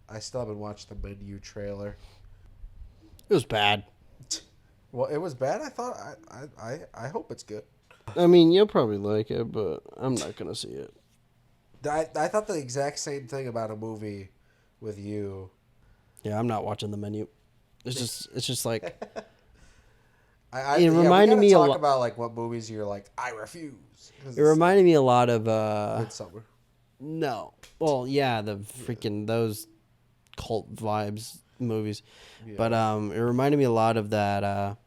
I still haven't watched the Menu trailer. It was bad. Well, it was bad. I thought. I hope it's good. I mean, you'll probably like it, but I'm not gonna see it. I thought the exact same thing about a movie with you. Yeah, I'm not watching The Menu. It's just like It reminded me a talk lot. about like what movies you're like I refuse. It reminded me a lot of Midsummer. no. Well, yeah, the freaking those cult vibes movies, Yeah. but it reminded me a lot of that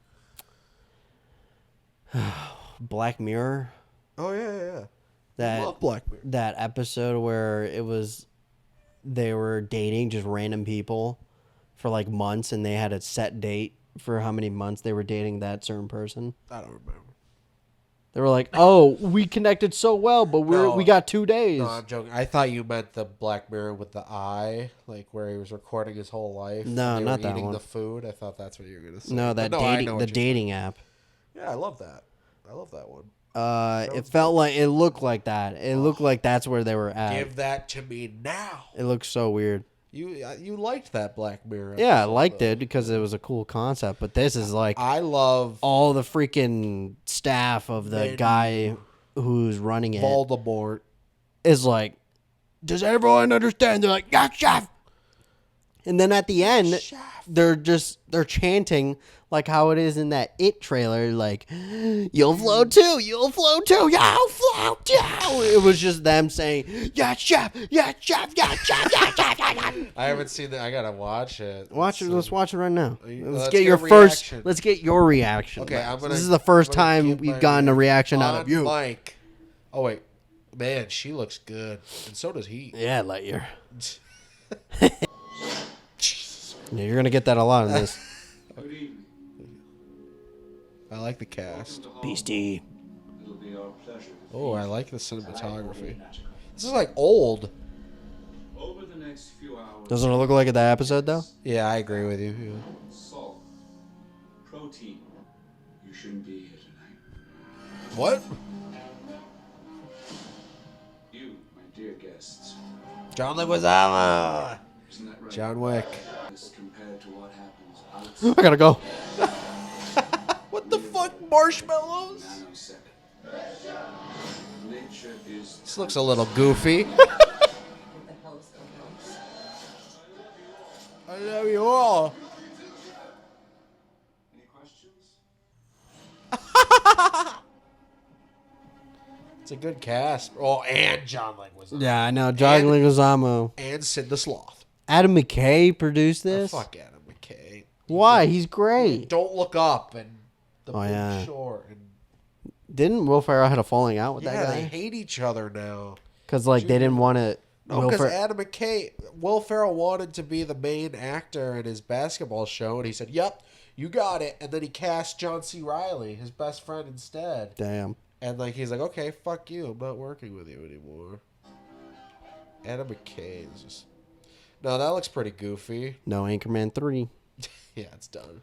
Black Mirror. Oh yeah. That Love Black Mirror. that episode where they were dating just random people for like months, and they had a set date for how many months they were dating that certain person. I don't remember. They were like, "Oh, we connected so well, but No. we got 2 days." No, I'm joking. I thought you meant the Black Mirror with the eye, like where he was recording his whole life. No, and they not were that eating one. the food. I thought that's what you were gonna say. No, But that I dating know the what you're dating app. saying. Yeah, I love that. I love that one. It felt like it looked like that. It looked like that's where they were at. Give that to me now. It looked so weird. You liked that Black Mirror? Yeah, I episode, liked though. it because it was a cool concept. But this is like I love all the freaking staff of the Menu. guy who's running it Voldemort. is like, does everyone understand? They're like, yeah, chef. And then at the end, Chef. they're chanting like how it is in that It trailer, like, you'll float too, you'll float too, you'll float too. It was just them saying, yeah, chef, yeah, chef, yeah, chef, yeah, chef, yeah, chef. I haven't seen that. I gotta watch it. Watch it. Let's watch it right now. Let's let's get get your a first. reaction. Let's get your reaction. Okay, I'm gonna. This is the first I'm gonna time give we've my gotten a reaction out of you. Mike. Oh wait, man, she looks good, and so does he. Yeah, Lightyear. Yeah, you're gonna get that a lot in this. Good evening. I like the cast. Beastie. It'll be our pleasure. Oh, I like the cinematography. This is like old. Over the next few hours. Doesn't it look like that episode though? Yeah, I agree with you. Yeah. Salt. Protein. You shouldn't be here tonight. What? You, my dear guests. John Leguizamo. Isn't that right? John Wick. As compared to what happens outside I gotta go. What the fuck? Marshmallows? nanosecond. Nature is This looks a little goofy. What the hell is going on? I love you all. Any questions? It's a good cast. Oh, and John Leguizamo. Yeah, I know. John And- Leguizamo. And Sid the Sloth. Adam McKay produced Oh, this. fuck Adam McKay. Why? He's great. Don't Look Up and The Oh, Big yeah. Short. And Didn't Will Ferrell had a falling out with yeah, that they guy? hate each other now. Because like they didn't want to. No, because Adam McKay, Will Ferrell wanted to be the main actor in his basketball show, and he said, "Yep, you got it." And then he cast John C. Reilly, his best friend, instead. Damn. And like he's like, "Okay, fuck you. I'm not working with you anymore." Adam McKay is just no. That looks pretty goofy. No, Anchorman 3. Yeah, it's done.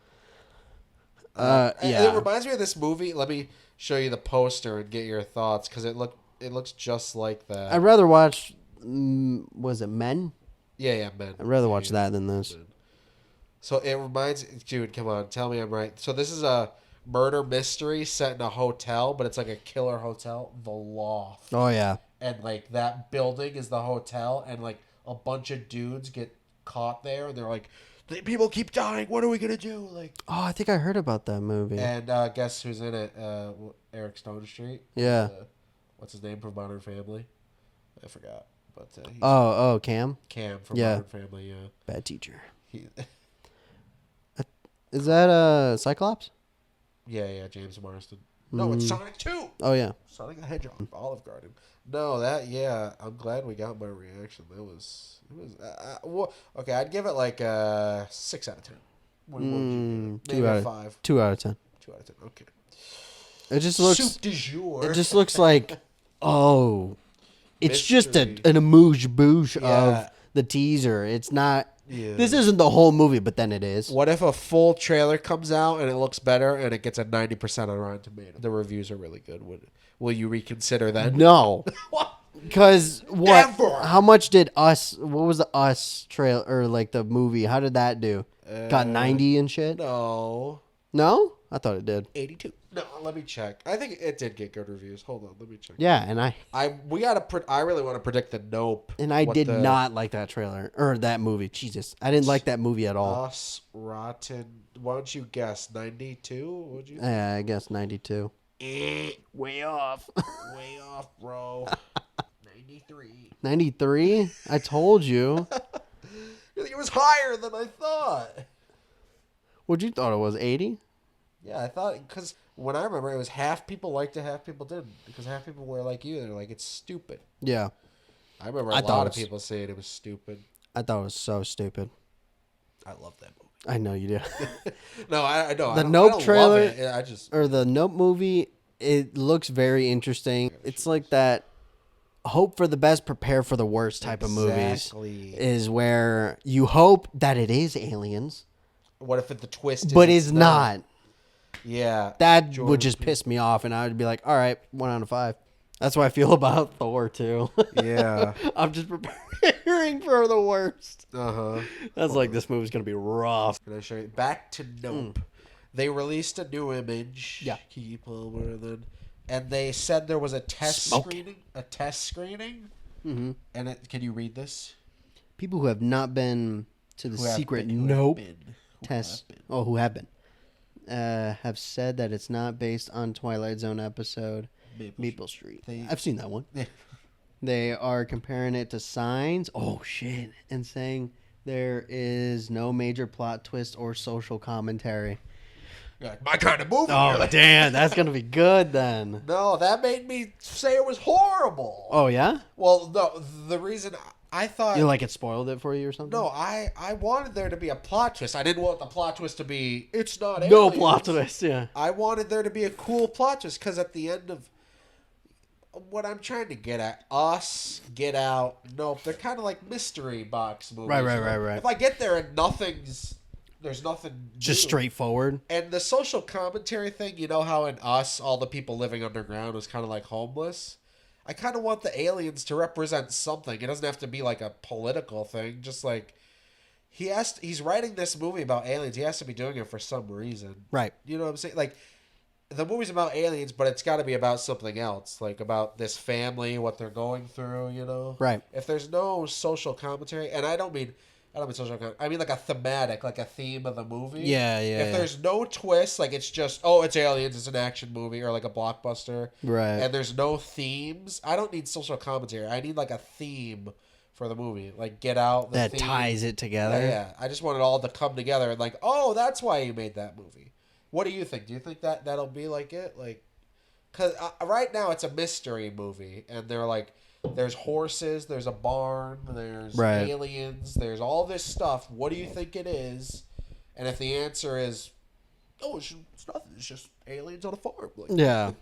Yeah. It reminds me of this movie. Let me show you the poster and get your thoughts because it looks just like that. I'd rather watch. Was it Men? Yeah, man. I'd rather watch that than this. So it reminds dude, come on, tell me I'm right. So this is a murder mystery set in a hotel, but it's like a killer hotel, The Loft. Oh yeah. And like that building is the hotel, and like a bunch of dudes get caught there, and they're like, people keep dying. What are we gonna do? Like, Oh, I think I heard about that movie. and guess who's in it? Eric Stone Street. Yeah. What's his name from Modern Family? I forgot, but he's Oh, Cam, Cam from Yeah. Modern Family. Yeah. bad teacher. He, Is that Cyclops? yeah, James Marsden. No, it's Sonic 2. Oh yeah. Sonic the Hedgehog, Olive Garden. No, I'm glad we got my reaction. Okay, I'd give it like a 6 out of 10. What would you give it? Maybe a 5. 2 out of 10. 2 out of 10, okay. It just looks. Soup du jour. It just looks like. Oh, it's just Mystery. an amuse bouche Yeah. of the teaser. It's not. Yeah. This isn't the whole movie, but then it is. What if a full trailer comes out and it looks better and it gets a 90% on Rotten Tomatoes? The reviews are really good. Will you reconsider then? No. What? Because what? Never. How much did Us? What was the Us trail or like the movie? How did that do? Got 90 and shit. No. No, I thought it did. 82. No, let me check. I think it did get good reviews. Hold on, let me check. Yeah, and I I really want to predict the Nope. what did the not like that trailer or that movie. Jesus, I didn't like that movie at all. Us Rotten. Why don't you guess 92? Would you? Yeah, I guess 92. Way off. Way off, bro. 93. 93. I told you. It was higher than I thought. What you thought it was? 80. Yeah, I thought because when I remember it was half people liked it, half people didn't. Because half people were like you, they're like it's stupid. Yeah, I remember I a thought lot it of was- people saying it was stupid. I thought it was so stupid. I love that movie. I know you do. No, I know. The I don't Nope love trailer- it. I just Or the Nope movie. It looks very interesting. It's like that. Hope for the best, prepare for the worst type of movies. Exactly. Is where you hope that it is aliens, What if the twist is but it's it's not. Yeah. That Jordan would just piss me off, and I would be like, all right, 1 out of 5. That's how I feel about Thor too. Yeah. I'm just preparing for the worst. Uh-huh. That's like this movie's gonna be rough. Can I show you? Back to Nope. They released a new image. Yeah. Keep Palmer then. And they said there was a test Smoke. screening. A test screening. Mm-hmm. And can you read this? People who have not been to the Who have secret been- who have Nope been- who test. have been. Oh, who have been? Have said that it's not based on Twilight Zone episode Maple Street. I've seen that one. Yeah. They are comparing it to Signs. Oh shit! And saying there is no major plot twist or social commentary. You're like, my kind of movie. Oh You're like, damn, that's gonna be good then. no, that made me say it was horrible. Oh yeah, Well, no, the reason I thought you like it spoiled it for you or something? no, I wanted there to be a plot twist. I didn't want the plot twist to be it's not no aliens. plot twist. Yeah, I wanted there to be a cool plot twist because at the end of what I'm trying to get at, Us, Get Out, Nope, they're kind of like mystery box movies. Right, you know? right. If I get there and there's nothing just new. straightforward. And the social commentary thing, you know how in Us, all the people living underground was kind of like homeless? I kind of want the aliens to represent something. It doesn't have to be like a political thing. Just like he's writing this movie about aliens. He has to be doing it for some reason. Right. You know what I'm saying? Like the movie's about aliens, but it's got to be about something else, like about this family, what they're going through. You know? Right. If there's no social commentary, and I don't mean social commentary. I mean like a thematic, like a theme of the movie. Yeah. If there's no twist, like it's just it's aliens, it's an action movie or like a blockbuster, Right. and there's no themes, I don't need social commentary. I need like a theme for the movie, like Get Out. The that theme. ties it together. Yeah, I just want it all to come together and like, oh, that's why you made that movie. What do you think? Do you think that that'll be like it? Like, because right now it's a mystery movie, and they're like, there's horses, there's a barn, there's Right. aliens, there's all this stuff. What do you think it is? And if the answer is, oh, it's nothing, it's just aliens on a farm. Like, Yeah.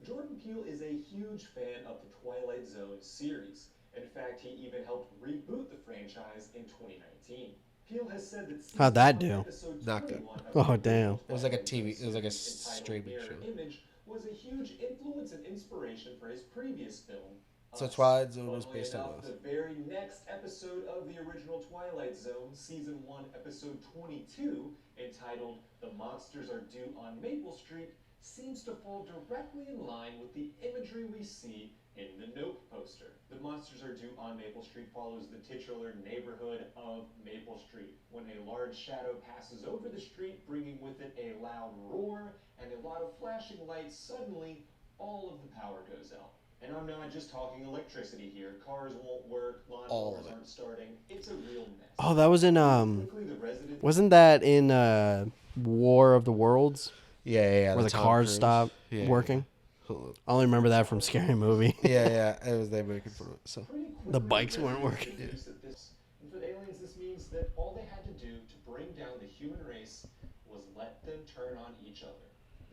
Jordan Peele is a huge fan of the Twilight Zone series. In fact, he even helped reboot the franchise in 2019. Peele has said that How'd that season do? one, episode Not good. 21 of Oh, the damn. original It was like a Twilight TV Zone it was like a series, entitled streaming Mirror show. Image was a huge influence and inspiration for his previous film. So Us. Twilight Zone was Funnily based on enough, Us. the very next episode of the original Twilight Zone, season 1, episode 22, entitled "The Monsters Are Due on Maple Street," seems to fall directly in line with the imagery we see in the Nope poster. "The Monsters Are Due on Maple Street" follows the titular neighborhood of Maple Street when a large shadow passes over the street, bringing with it a loud roar and a lot of flashing lights. Suddenly, all of the power goes out. And I'm not just talking electricity here. Cars won't work, All of lawnmowers it. aren't starting. It's a real mess. Oh, that was in Quickly, the residents Wasn't that in War of the Worlds Yeah. where the Tom cars Cruise. stopped Yeah. working? Hold I only remember that from Scary Movie. on. Yeah. It was they making fun of it. So pretty quickly The bikes weren't realized working. that and for the aliens, this means that all they had to do to bring down the human race was let them turn on each other.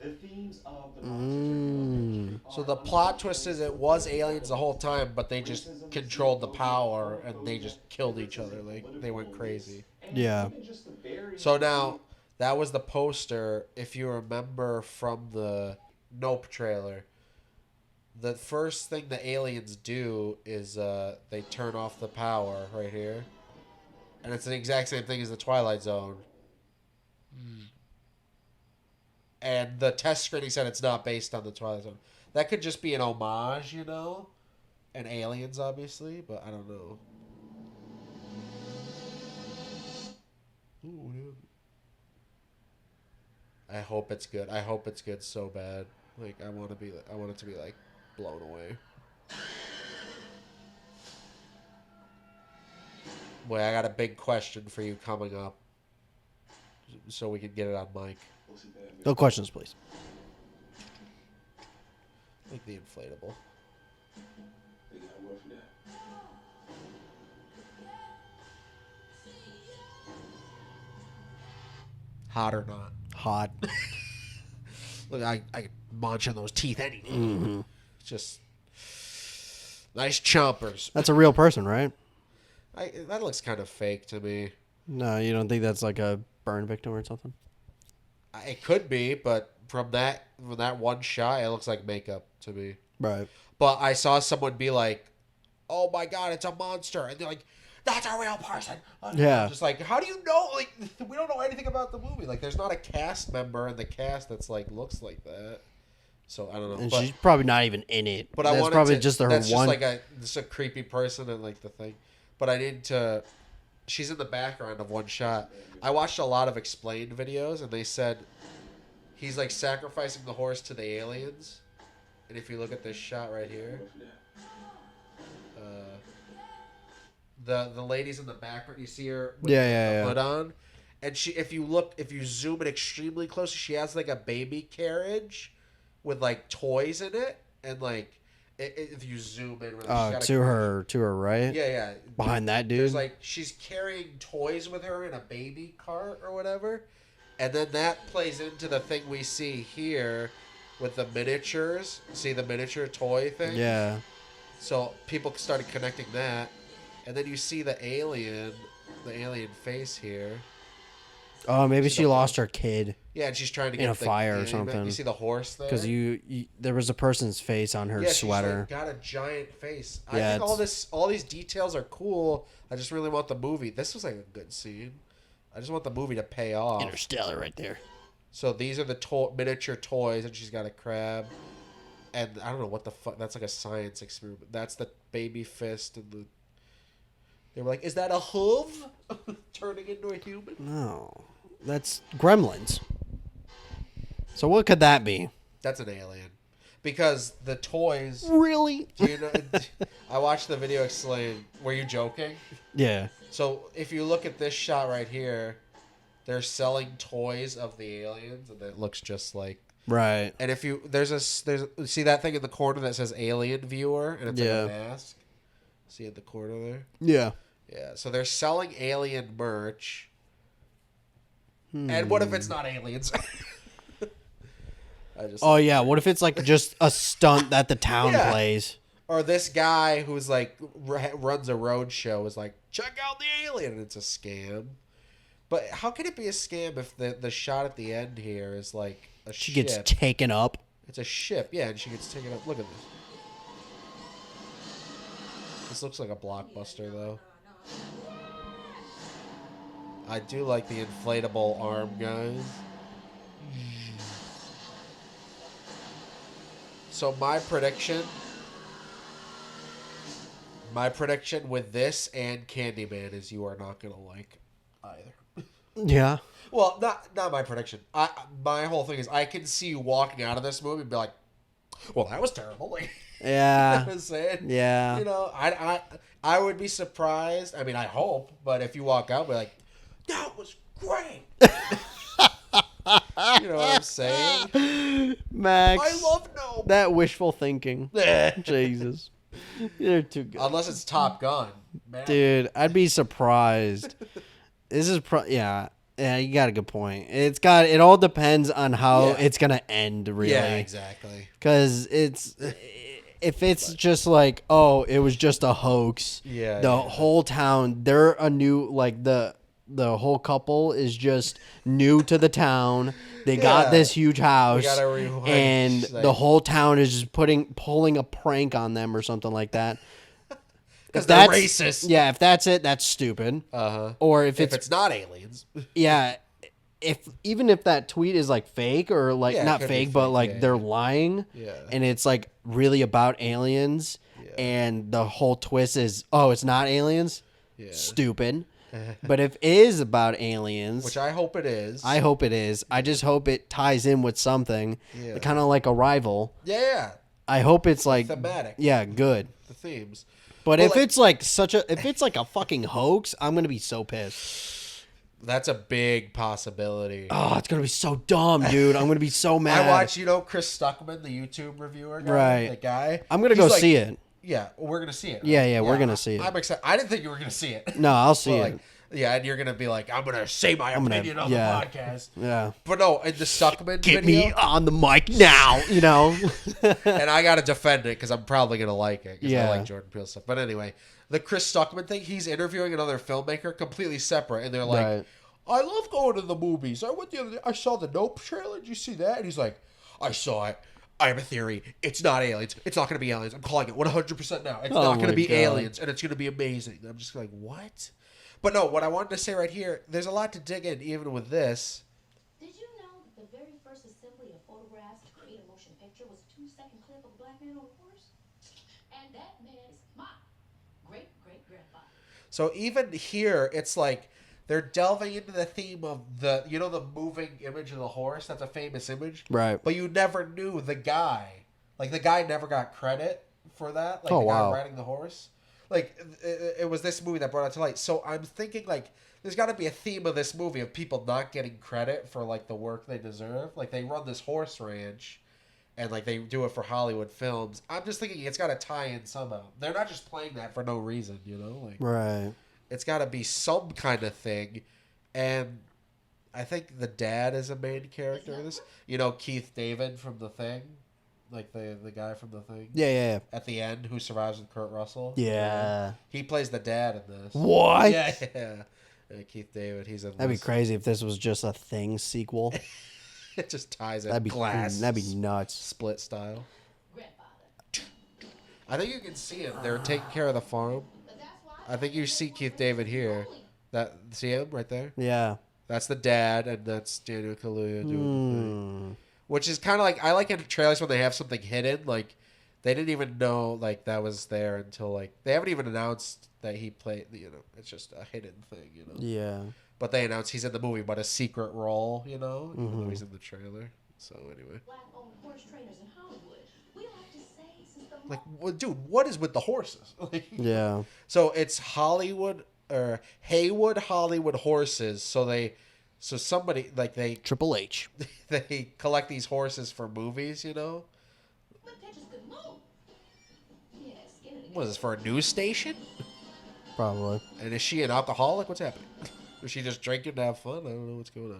The themes of the Monsters Are Due on Maple Street So are the plot twist is it was aliens the whole time, but they just controlled the power and they just killed each other. Like they went crazy. and Yeah. even just the very So now that was the poster. If you remember from the Nope trailer, the first thing the aliens do is they turn off the power right here. And it's the exact same thing as the Twilight Zone. And the test screening said it's not based on the Twilight Zone. That could just be an homage, you know? And aliens, obviously, but I don't know. Ooh, dude. I hope it's good. I hope it's good so bad. Like I want it to be like blown away. Boy, I got a big question for you coming up, so we can get it on mic. No questions, please. Like the inflatable. They gotta work for that. Hot or not? Hot. Look, I munch on those teeth anything. Mm-hmm. Just nice chompers. That's a real person, right? That looks kind of fake to me. No, you don't think that's like a burn victim or something? It could be, but from that one shot, it looks like makeup to me. Right. But I saw someone be like, "Oh my god, it's a monster," and they're like, "That's a real person." Yeah. Just like, how do you know? Like, we don't know anything about the movie. Like, there's not a cast member in the cast that's like looks like that. So I don't know. And But, she's probably not even in it. but that's I wanted probably to, just her that's one. just like just a creepy person and like the thing. But I need to. She's in the background of one shot. I watched a lot of explained videos, and they said he's like sacrificing the horse to the aliens. And if you look at this shot right here, the lady's in the background. You see her with the hood on, and if you zoom in extremely close, she has like a baby carriage with like toys in it, and like if you zoom in, really, she's got to her right. yeah. Behind that dude. There's like she's carrying toys with her in a baby cart or whatever, and then that plays into the thing we see here with the miniatures. See the miniature toy thing? Yeah. So people started connecting that, and then you see the alien face here. Oh, maybe See she the lost her kid Yeah, and she's trying to get in a the fire or alien back. something. You see the horse there? because you there was a person's face on her Yeah, she's sweater. like got a giant face. Yeah, I think all these details are cool. I just really want the movie. This was like a good scene. I just want the movie to pay off. Interstellar, right there. So these are the miniature toys, and she's got a crab. And I don't know what the fuck. That's like a science experiment. That's the baby fist, and they were like, "Is that a hoof turning into a human?" No, that's Gremlins. So what could that be? That's an alien, because the toys. Really? Do you know? I watched the video explain. Were you joking? Yeah. So if you look at this shot right here, they're selling toys of the aliens, and it looks just like. Right. And if you see that thing in the corner that says Alien Viewer, and it's like a mask. See in the corner there. Yeah. Yeah. So they're selling alien merch. And what if it's not aliens? Oh yeah. What if it's like just a stunt that the town Yeah. plays? Or this guy who's like runs a road show is like, check out the alien, and it's a scam. But how can it be a scam if the shot at the end here is like a She ship? gets taken up. It's a ship, yeah, and she gets taken up. Look at this. This looks like a blockbuster, though. I do like the inflatable arm guys. So my prediction with this and Candyman is you are not gonna like either. Yeah. Well, not my prediction. My whole thing is I can see you walking out of this movie and be like, "Well, that was terrible." Like, Yeah. you know what I'm saying? Yeah. You know, I would be surprised. I mean, I hope, but if you walk out, be like, "That was great." You know what I'm saying? Max. I love no. that wishful thinking. Jesus. You're too good. Unless it's Top Gun, man. Dude, I'd be surprised. This is yeah, you got a good point. It all depends on how Yeah. it's going to end, really. Yeah, exactly. Cuz if it's just like, oh, it was just a hoax. Yeah, The yeah. whole town, they're a new like the the whole couple is just new to the town. They got Yeah. this huge house, gotta rewind, and like- the whole town is just pulling a prank on them or something like that. Because If they're that's- racist. Yeah, if that's it, that's stupid. Uh-huh. Or if If it's it's not aliens. yeah, even if that tweet is like fake or like Yeah, it not could be fake, but fake, like yeah, they're yeah. lying, Yeah. and it's like really about aliens, and the whole twist is it's not aliens. Yeah. Stupid. But if it is about aliens, Which I hope it is. I hope it is. I just hope it ties in with something, Yeah. kind of like Arrival. Yeah. I hope it's like thematic. Yeah, good. The themes. But Well, if like- it's like if it's like a fucking hoax, I'm gonna be so pissed. That's a big possibility. Oh, it's gonna be so dumb, dude. I'm gonna be so mad. I watch, Chris Stuckman, the YouTube reviewer guy. Right. The guy. I'm gonna He's go like- see it. Yeah, we're gonna see it. Yeah, yeah, we're gonna see it. I'm excited. I didn't think you were gonna see it. No, I'll see But, it. like, yeah, and you're gonna be like, I'm gonna say my gonna- opinion on yeah. the podcast. Yeah. But no, in the Stuckman Get video, me on the mic now, and I gotta defend it because I'm probably gonna like it. 'Cause Yeah. I like Jordan Peele stuff. But anyway, the Chris Stuckman thing, he's interviewing another filmmaker, completely separate, and they're like, Right. I love going to the movies. I went the other day. I saw the Nope trailer. Did you see that? And he's like, I saw it. I have a theory. It's not aliens. It's not going to be aliens. I'm calling it 100% now. It's Oh not going my to be God. aliens, and it's going to be amazing. I'm just like, what? But no, what I wanted to say right here, there's a lot to dig in, even with this. Did you know that the very first assembly of photographs to create a motion picture was a 2-second clip of a black man on a horse? And that man is my great-great-grandfather. So even here, it's like they're delving into the theme of the moving image of the horse. That's a famous image. Right. But you never knew the guy. Like, the guy never got credit for that. Like, Oh, the guy wow. riding the horse. Like, it was this movie that brought it to light. So I'm thinking, like, there's got to be a theme of this movie of people not getting credit for, like, the work they deserve. Like, they run this horse ranch, and, like, they do it for Hollywood films. I'm just thinking it's got to tie in somehow. They're not just playing that for no reason, Like, Right. it's got to be some kind of thing. And I think the dad is a main character in this. Keith David from The Thing. Like the guy from The Thing. Yeah. At the end, who survives with Kurt Russell. Yeah. He plays the dad in this. What? Yeah. Keith David, he's in That'd be this. crazy if this was just a Thing sequel. It just ties in That'd be glass. That'd be nuts. Split style. Grandfather. I think you can see him. They're taking care of the farm. But that's why I think you see Keith David here. See him right there? Yeah. That's the dad, and that's Daniel Kaluuya doing the thing. Hmm. Which is kind of like, I like in trailers when they have something hidden. Like, they didn't even know, like, that was there until, like, they haven't even announced that he played, it's just a hidden thing, Yeah. But they announced he's in the movie, but a secret role, even though Mm-hmm. he's in the trailer. So, anyway. black-owned horse trainers in Hollywood. We like to say since the Like, well, dude, what is with the horses? Like, Yeah. so it's Hollywood, or Haywood Hollywood horses. So somebody, like, Triple H. they collect these horses for movies, When pitches could move. Yeah, skin it What is this, for a news station? Probably. And is she an alcoholic? What's happening? Was she just drinking to have fun? I don't know what's going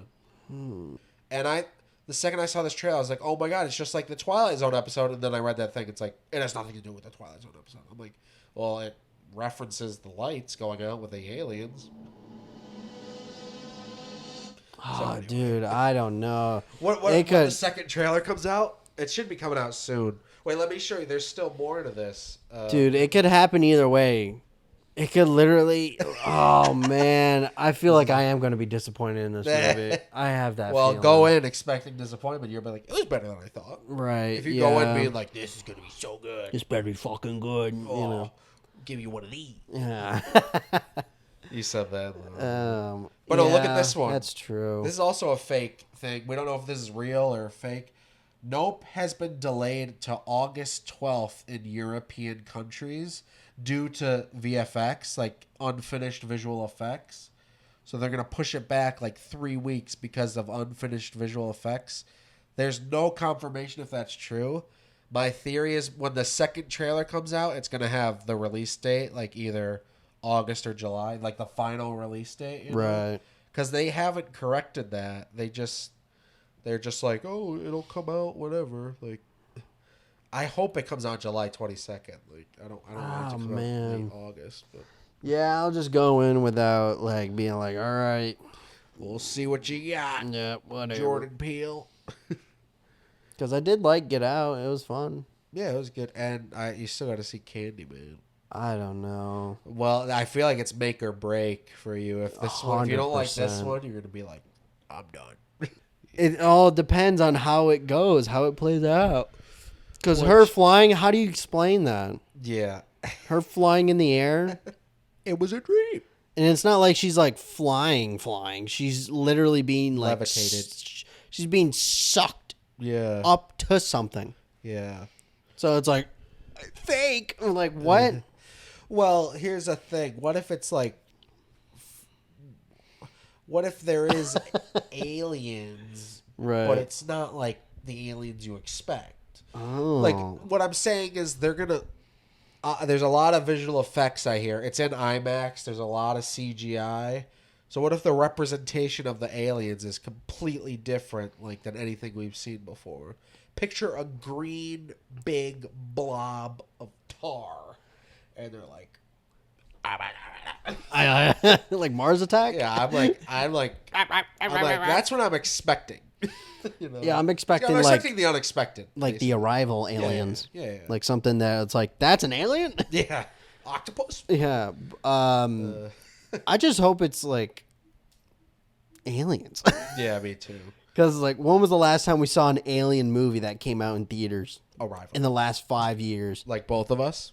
on. And the second I saw this trailer, I was like, oh my God, it's just like the Twilight Zone episode. And then I read that thing. It's like, it has nothing to do with the Twilight Zone episode. I'm like, well, it references the lights going out with the aliens. Oh, anyway. dude, I don't know. When It the could. second trailer comes out, it should be coming out soon. Wait, let me show you. There's still more to this. Dude, it could happen either way. It could literally. Oh man, I feel like I am going to be disappointed in this movie. I have that. Well, feeling. go in expecting disappointment. You'll be like, it was better than I thought. Right. If you yeah. go in being like, this is going to be so good. This better be fucking good. Oh, You know. give you one of these. Yeah. You said that. But no, look at this one. That's true. This is also a fake thing. We don't know if this is real or fake. Nope has been delayed to August 12th in European countries due to VFX, like unfinished visual effects. So they're going to push it back like 3 weeks because of unfinished visual effects. There's no confirmation if that's true. My theory is when the second trailer comes out, it's going to have the release date, like either August or July, like the final release date. Right. Because they haven't corrected that. They're just like, oh, it'll come out whenever. Like, I hope it comes out July 22nd. Like, I don't want it to come out man. late August. But Yeah, I'll just go in without like being like, all right, We'll see what you got, yeah, whatever. Jordan Peele. Because I did like Get Out. It was fun. Yeah, it was good. And you still got to see Candyman. I don't know. Well, I feel like it's make or break for you. If this one, if you don't like this 100%. one, you're gonna be like, I'm done. It all depends on how it goes, how it plays out. Because her flying, how do you explain that? Yeah, Her flying in the air, it was a dream. and it's not like she's like flying. She's literally being like Levitated. She's being sucked Yeah, up to something. yeah. So it's like fake. I'm like, what? Well, here's the thing. What if it's like, what if there is aliens, Right. but it's not like the aliens you expect? Oh. Like, what I'm saying is they're gonna. There's a lot of visual effects I hear. It's in IMAX. There's a lot of CGI. So what if the representation of the aliens is completely different, like than anything we've seen before? Picture a green big blob of tar, and they're like, like Mars Attack? yeah, I'm like, that's what I'm expecting. You know? Yeah, I'm expecting, I'm like- expecting the unexpected, Like the basically. Arrival aliens. Yeah. Like something that's like, that's an alien? Yeah, octopus. Yeah. I just hope it's like aliens. Yeah, me too. Because like, when was the last time we saw an alien movie that came out in theaters Arrival. in the last 5 years? Like both of us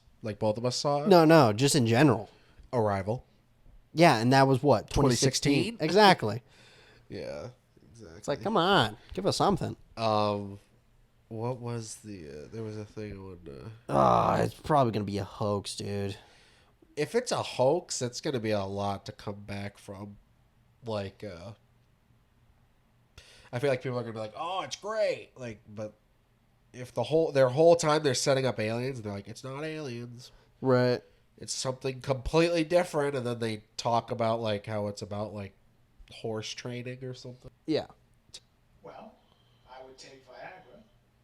saw it. No, just in general. Arrival. Yeah, and that was what, 2016? Exactly. Yeah, exactly. It's like, come on, give us something. What was the? There was a thing on. It's probably gonna be a hoax, dude. If it's a hoax, it's gonna be a lot to come back from. Like, I feel like people are gonna be like, "Oh, it's great!" Like, but if their whole time they're setting up aliens, and they're like, "It's not aliens." Right. It's something completely different, and then they talk about like how it's about like horse training or something. Yeah. Well, I would take Viagra,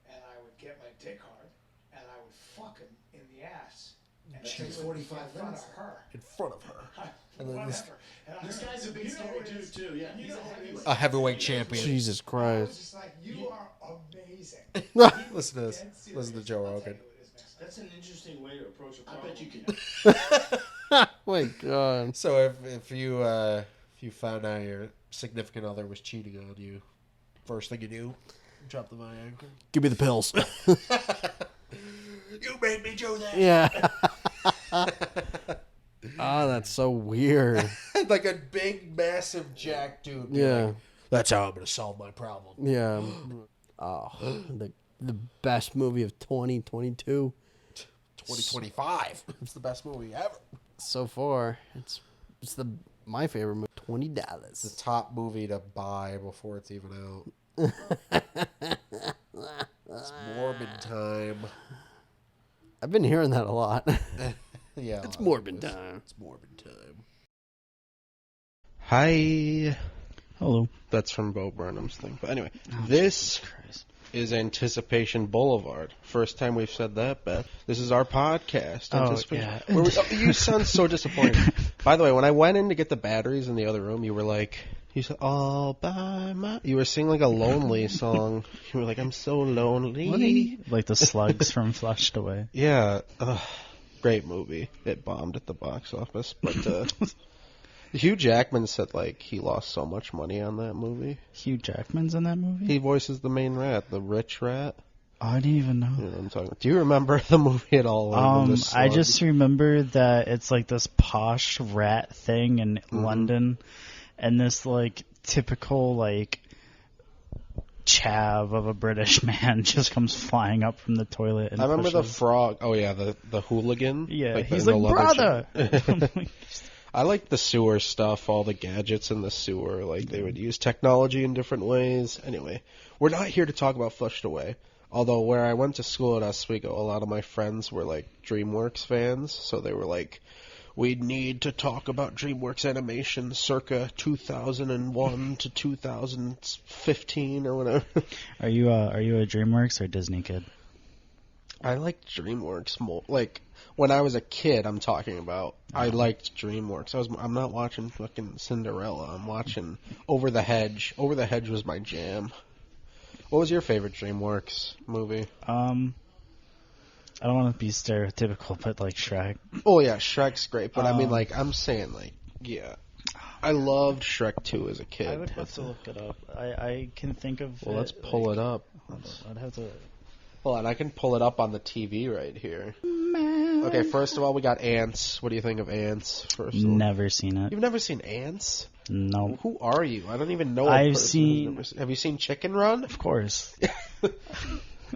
and I would get my dick hard, and I would fuck him in the ass. And That do takes it 45 in front minutes. of her. In front of her, and then Whatever. this, And This guy's a big scary dude too. Yeah, he's a heavyweight. a heavyweight champion. Jesus I was Christ. just like, you are amazing. Listen to this. Dead serious. Listen to Joe I'll tell Rogan. you what it is next time. That's an interesting way to approach a problem. I bet you can. My God. So if you found out your significant other was cheating on you, first thing you do, drop the Viagra. Give me the pills. You made me do that. Yeah. That's so weird. Like a big, massive jack dude. Yeah. Like, that's how I'm gonna solve my problem. Yeah. Oh, the best movie of 2022 2025. It's the best movie ever. so far. It's my favorite movie. $20. The top movie to buy before it's even out. It's Morbid time. I've been hearing that a lot. Yeah, It's Morbid time. It's Morbid time. Hi. Hello. That's from Bo Burnham's thing. But anyway, this is Anticipation Boulevard. First time we've said that, Beth. This is our podcast. Oh, Anticipation. yeah. Where you sound so disappointed. By the way, when I went in to get the batteries in the other room, you were like, you said, all by my... You were singing like a lonely song. You were like, I'm so lonely. Like the slugs from Flushed Away. Yeah. Great movie. It bombed at the box office. But Hugh Jackman said like he lost so much money on that movie. Hugh Jackman's in that movie? He voices the main rat, the rich rat. Oh, I didn't even know. You know what I'm talking about. Do you remember the movie at all? I just remember that it's like this posh rat thing in London, and this like typical like chav of a British man just comes flying up from the toilet. And I remember the pushes- frog. Oh yeah, the hooligan. Yeah, the- he's the like, leather brother. jacket. I like the sewer stuff, all the gadgets in the sewer. Like they would use technology in different ways. Anyway, we're not here to talk about Flushed Away. Although where I went to school at Oswego, a lot of my friends were like DreamWorks fans, so they were like, "We need to talk about DreamWorks animation circa 2001 to 2015 or whatever." Are you a DreamWorks or Disney kid? I liked DreamWorks more. Like when I was a kid, I'm talking about. I liked DreamWorks. I'm not watching fucking Cinderella. I'm watching Over the Hedge. Over the Hedge was my jam. What was your favorite DreamWorks movie? I don't want to be stereotypical, but like Shrek. Oh yeah, Shrek's great, but I mean, like, I'm saying, like, yeah, I loved Shrek 2 as a kid. I would have to look it up. I can think of. Well, let's pull it up. I'd have to. Hold on, I can pull it up on the TV right here. Okay, first of all, we got Ants. What do you think of Ants? First of all, Never seen it. you've never seen Ants? No. Who are you? I don't even know. I've seen. Have you seen Chicken Run? Of course.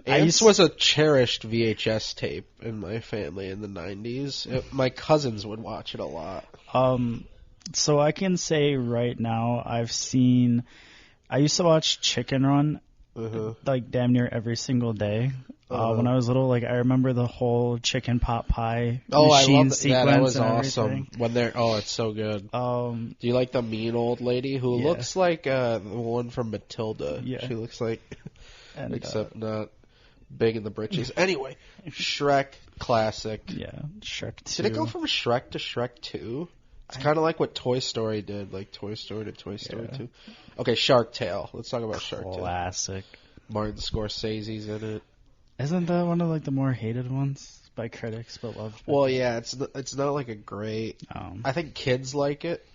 Ants was a cherished VHS tape in my family in the 90s. My cousins would watch it a lot. So I can say right now I used to watch Chicken Run like damn near every single day. When I was little, like I remember the whole chicken pot pie machine sequence. Yeah, that was and awesome. everything. When it's so good. Do you like the mean old lady who looks like the one from Matilda? Yeah. She looks like, And, except not big in the britches. Anyway, Shrek classic. Yeah, Shrek 2. Did it go from Shrek to Shrek 2? It's kind of like what Toy Story did, like Toy Story to Toy Story 2. Okay, Shark Tale. Let's talk about Shark Tale. Classic. Martin Scorsese's in it. Isn't that one of like the more hated ones by critics, but loved? By Well, yeah, it's not like a great. I think kids like it.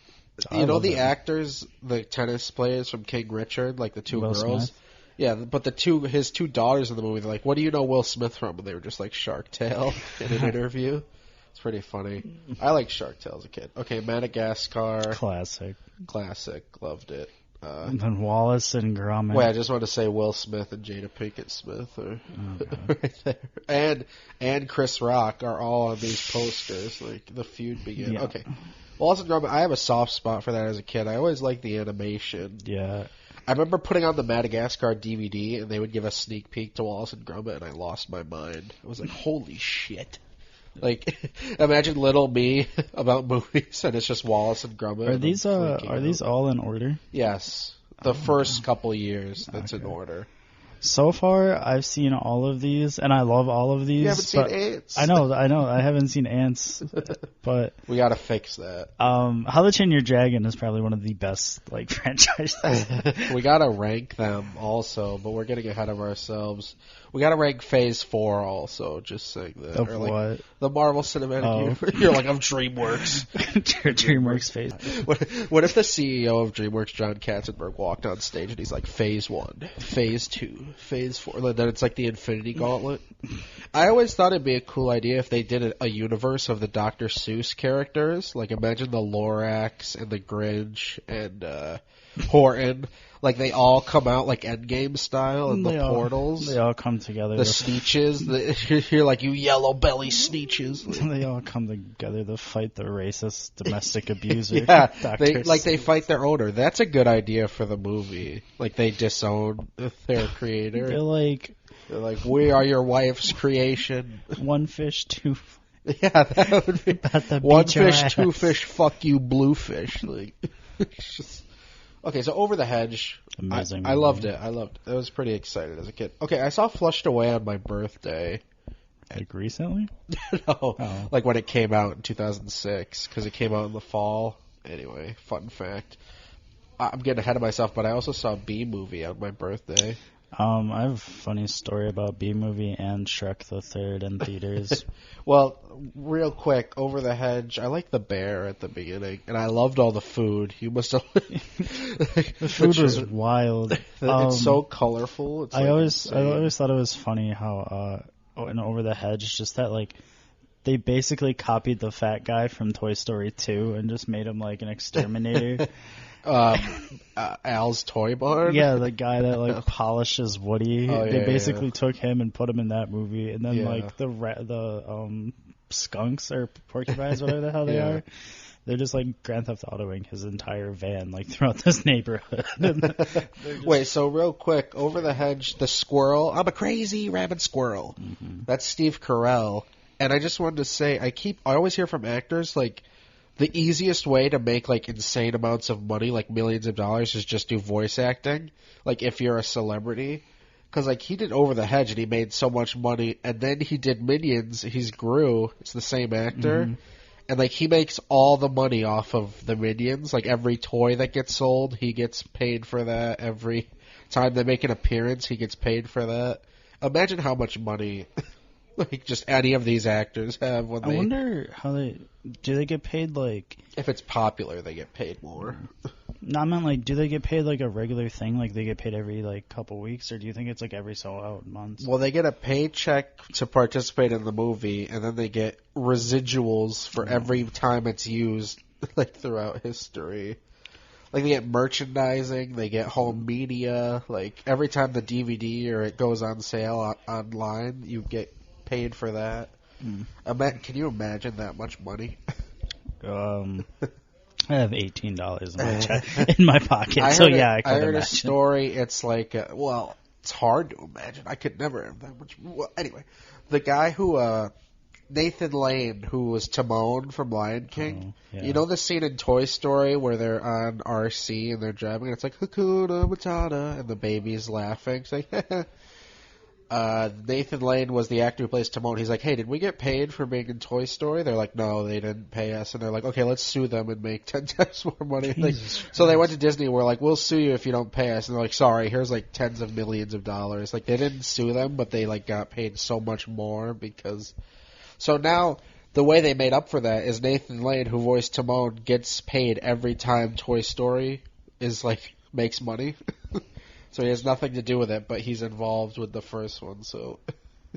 I You know love the it. actors, the tennis players from King Richard, like the two Will girls. Smith? Yeah, but his two daughters in the movie, they're like, "What do you know Will Smith from?" And they were just like Shark Tale in an interview. It's pretty funny. I like Shark Tale as a kid. Okay, Madagascar, Classic. classic, loved it. And then Wallace and Gromit. Wait, I just want to say Will Smith and Jada Pinkett Smith are right there, and Chris Rock are all on these posters. Like the feud begin. Yeah. Okay, Wallace and Gromit. I have a soft spot for that as a kid. I always liked the animation. Yeah. I remember putting on the Madagascar DVD, and they would give a sneak peek to Wallace and Gromit, and I lost my mind. I was like, "Holy shit!" Like, imagine little me about movies, and it's just Wallace and Gromit. Are and these I'm freaking out. all in order? Yes, the first couple years. That's in Okay. order. So far, I've seen all of these, and I love all of these. You haven't seen but Ants. I know. I haven't seen Ants, but We gotta fix that. How to Train Your Dragon is probably one of the best like franchises. We gotta rank them also, but we're getting ahead of ourselves. We gotta rank Phase 4 also, just saying that. Of Or, like, what? The Marvel Cinematic Oh. Universe. You're like, I'm DreamWorks. DreamWorks phase. What if the CEO of DreamWorks, John Katzenberg, walked on stage and he's like, Phase 1, Phase 2, Phase 4, and then it's like the Infinity Gauntlet? I always thought it'd be a cool idea if they did a universe of the Dr. Seuss characters. Like, imagine the Lorax and the Grinch and Horton. Like, they all come out like Endgame style in the portals. They all come together. The Sneetches. You're like, you yellow belly Sneetches. They all come together to fight the racist domestic abuser. Yeah, Dr. they fight their owner. That's a good idea for the movie. Like, they disown their creator. They're like They're like, we are your wife's creation. one fish, two. Yeah, that would be About to one beat your fish, ass. two fish, fuck you, blue fish. Like, it's just... Okay, so Over the Hedge. Amazing I movie. loved it. I was pretty excited as a kid. Okay, I saw Flushed Away on my birthday. Like recently? No, Oh. like when it came out in 2006, because it came out in the fall. Anyway, fun fact. I'm getting ahead of myself, but I also saw B Movie on my birthday. I have a funny story about B Movie and Shrek the Third in theaters. Well, real quick, Over the Hedge. I like the bear at the beginning, and I loved all the food. You must have. The food was wild. It's so colorful. It's I like always insane. thought it was funny how in Over the Hedge, just that like they basically copied the fat guy from Toy Story 2 and just made him like an exterminator. Al's Toy Barn. Yeah, the guy that like polishes Woody. Oh, They yeah, basically yeah. took him and put him in that movie, and then Yeah. like the skunks or porcupines, whatever the hell they Yeah. are. They're just like Grand Theft Autoing his entire van like throughout this neighborhood. Wait, so real quick, Over the Hedge, the squirrel. I'm a crazy rabid squirrel. Mm-hmm. That's Steve Carell. And I just wanted to say, I always hear from actors, like, the easiest way to make, like, insane amounts of money, like millions of dollars, is just do voice acting. Like, if you're a celebrity. Because, like, he did Over the Hedge and he made so much money, and then he did Minions, he's Gru, it's the same actor, and, like, he makes all the money off of the Minions. Like, every toy that gets sold, he gets paid for that. Every time they make an appearance, he gets paid for that. Imagine how much money, like, just any of these actors have when I wonder how they get paid, like... If it's popular, they get paid more. No, I meant, like, do they get paid, like, a regular thing? Like, they get paid every, like, couple weeks? Or do you think it's, like, every so out months? Well, they get a paycheck to participate in the movie, and then they get residuals for every time it's used, like, throughout history. Like, they get merchandising, they get home media, like, every time the DVD or it goes on sale online, you get paid for that. Can you imagine that much money? I have $18 in my pocket, I could heard imagine. a story. It's like, well, it's hard to imagine. I could never have that much. Well, anyway, the guy who, Nathan Lane, who was Timon from Lion King. You know the scene in Toy Story where they're on RC and they're driving, and it's like Hakuna Matata, and the baby's laughing. It's like, Nathan Lane was the actor who plays Timon. He's like, hey, did we get paid for being in Toy Story? They're like, no, they didn't pay us. And they're like, okay, let's sue them and make 10 times more money. Like, so they went to Disney and were like, we'll sue you if you don't pay us. And they're like, sorry, here's like tens of millions of dollars. Like, they didn't sue them, but they like got paid so much more because... So now, the way they made up for that is Nathan Lane, who voiced Timon, gets paid every time Toy Story is like, makes money. So he has nothing to do with it, but he's involved with the first one, so... Oh,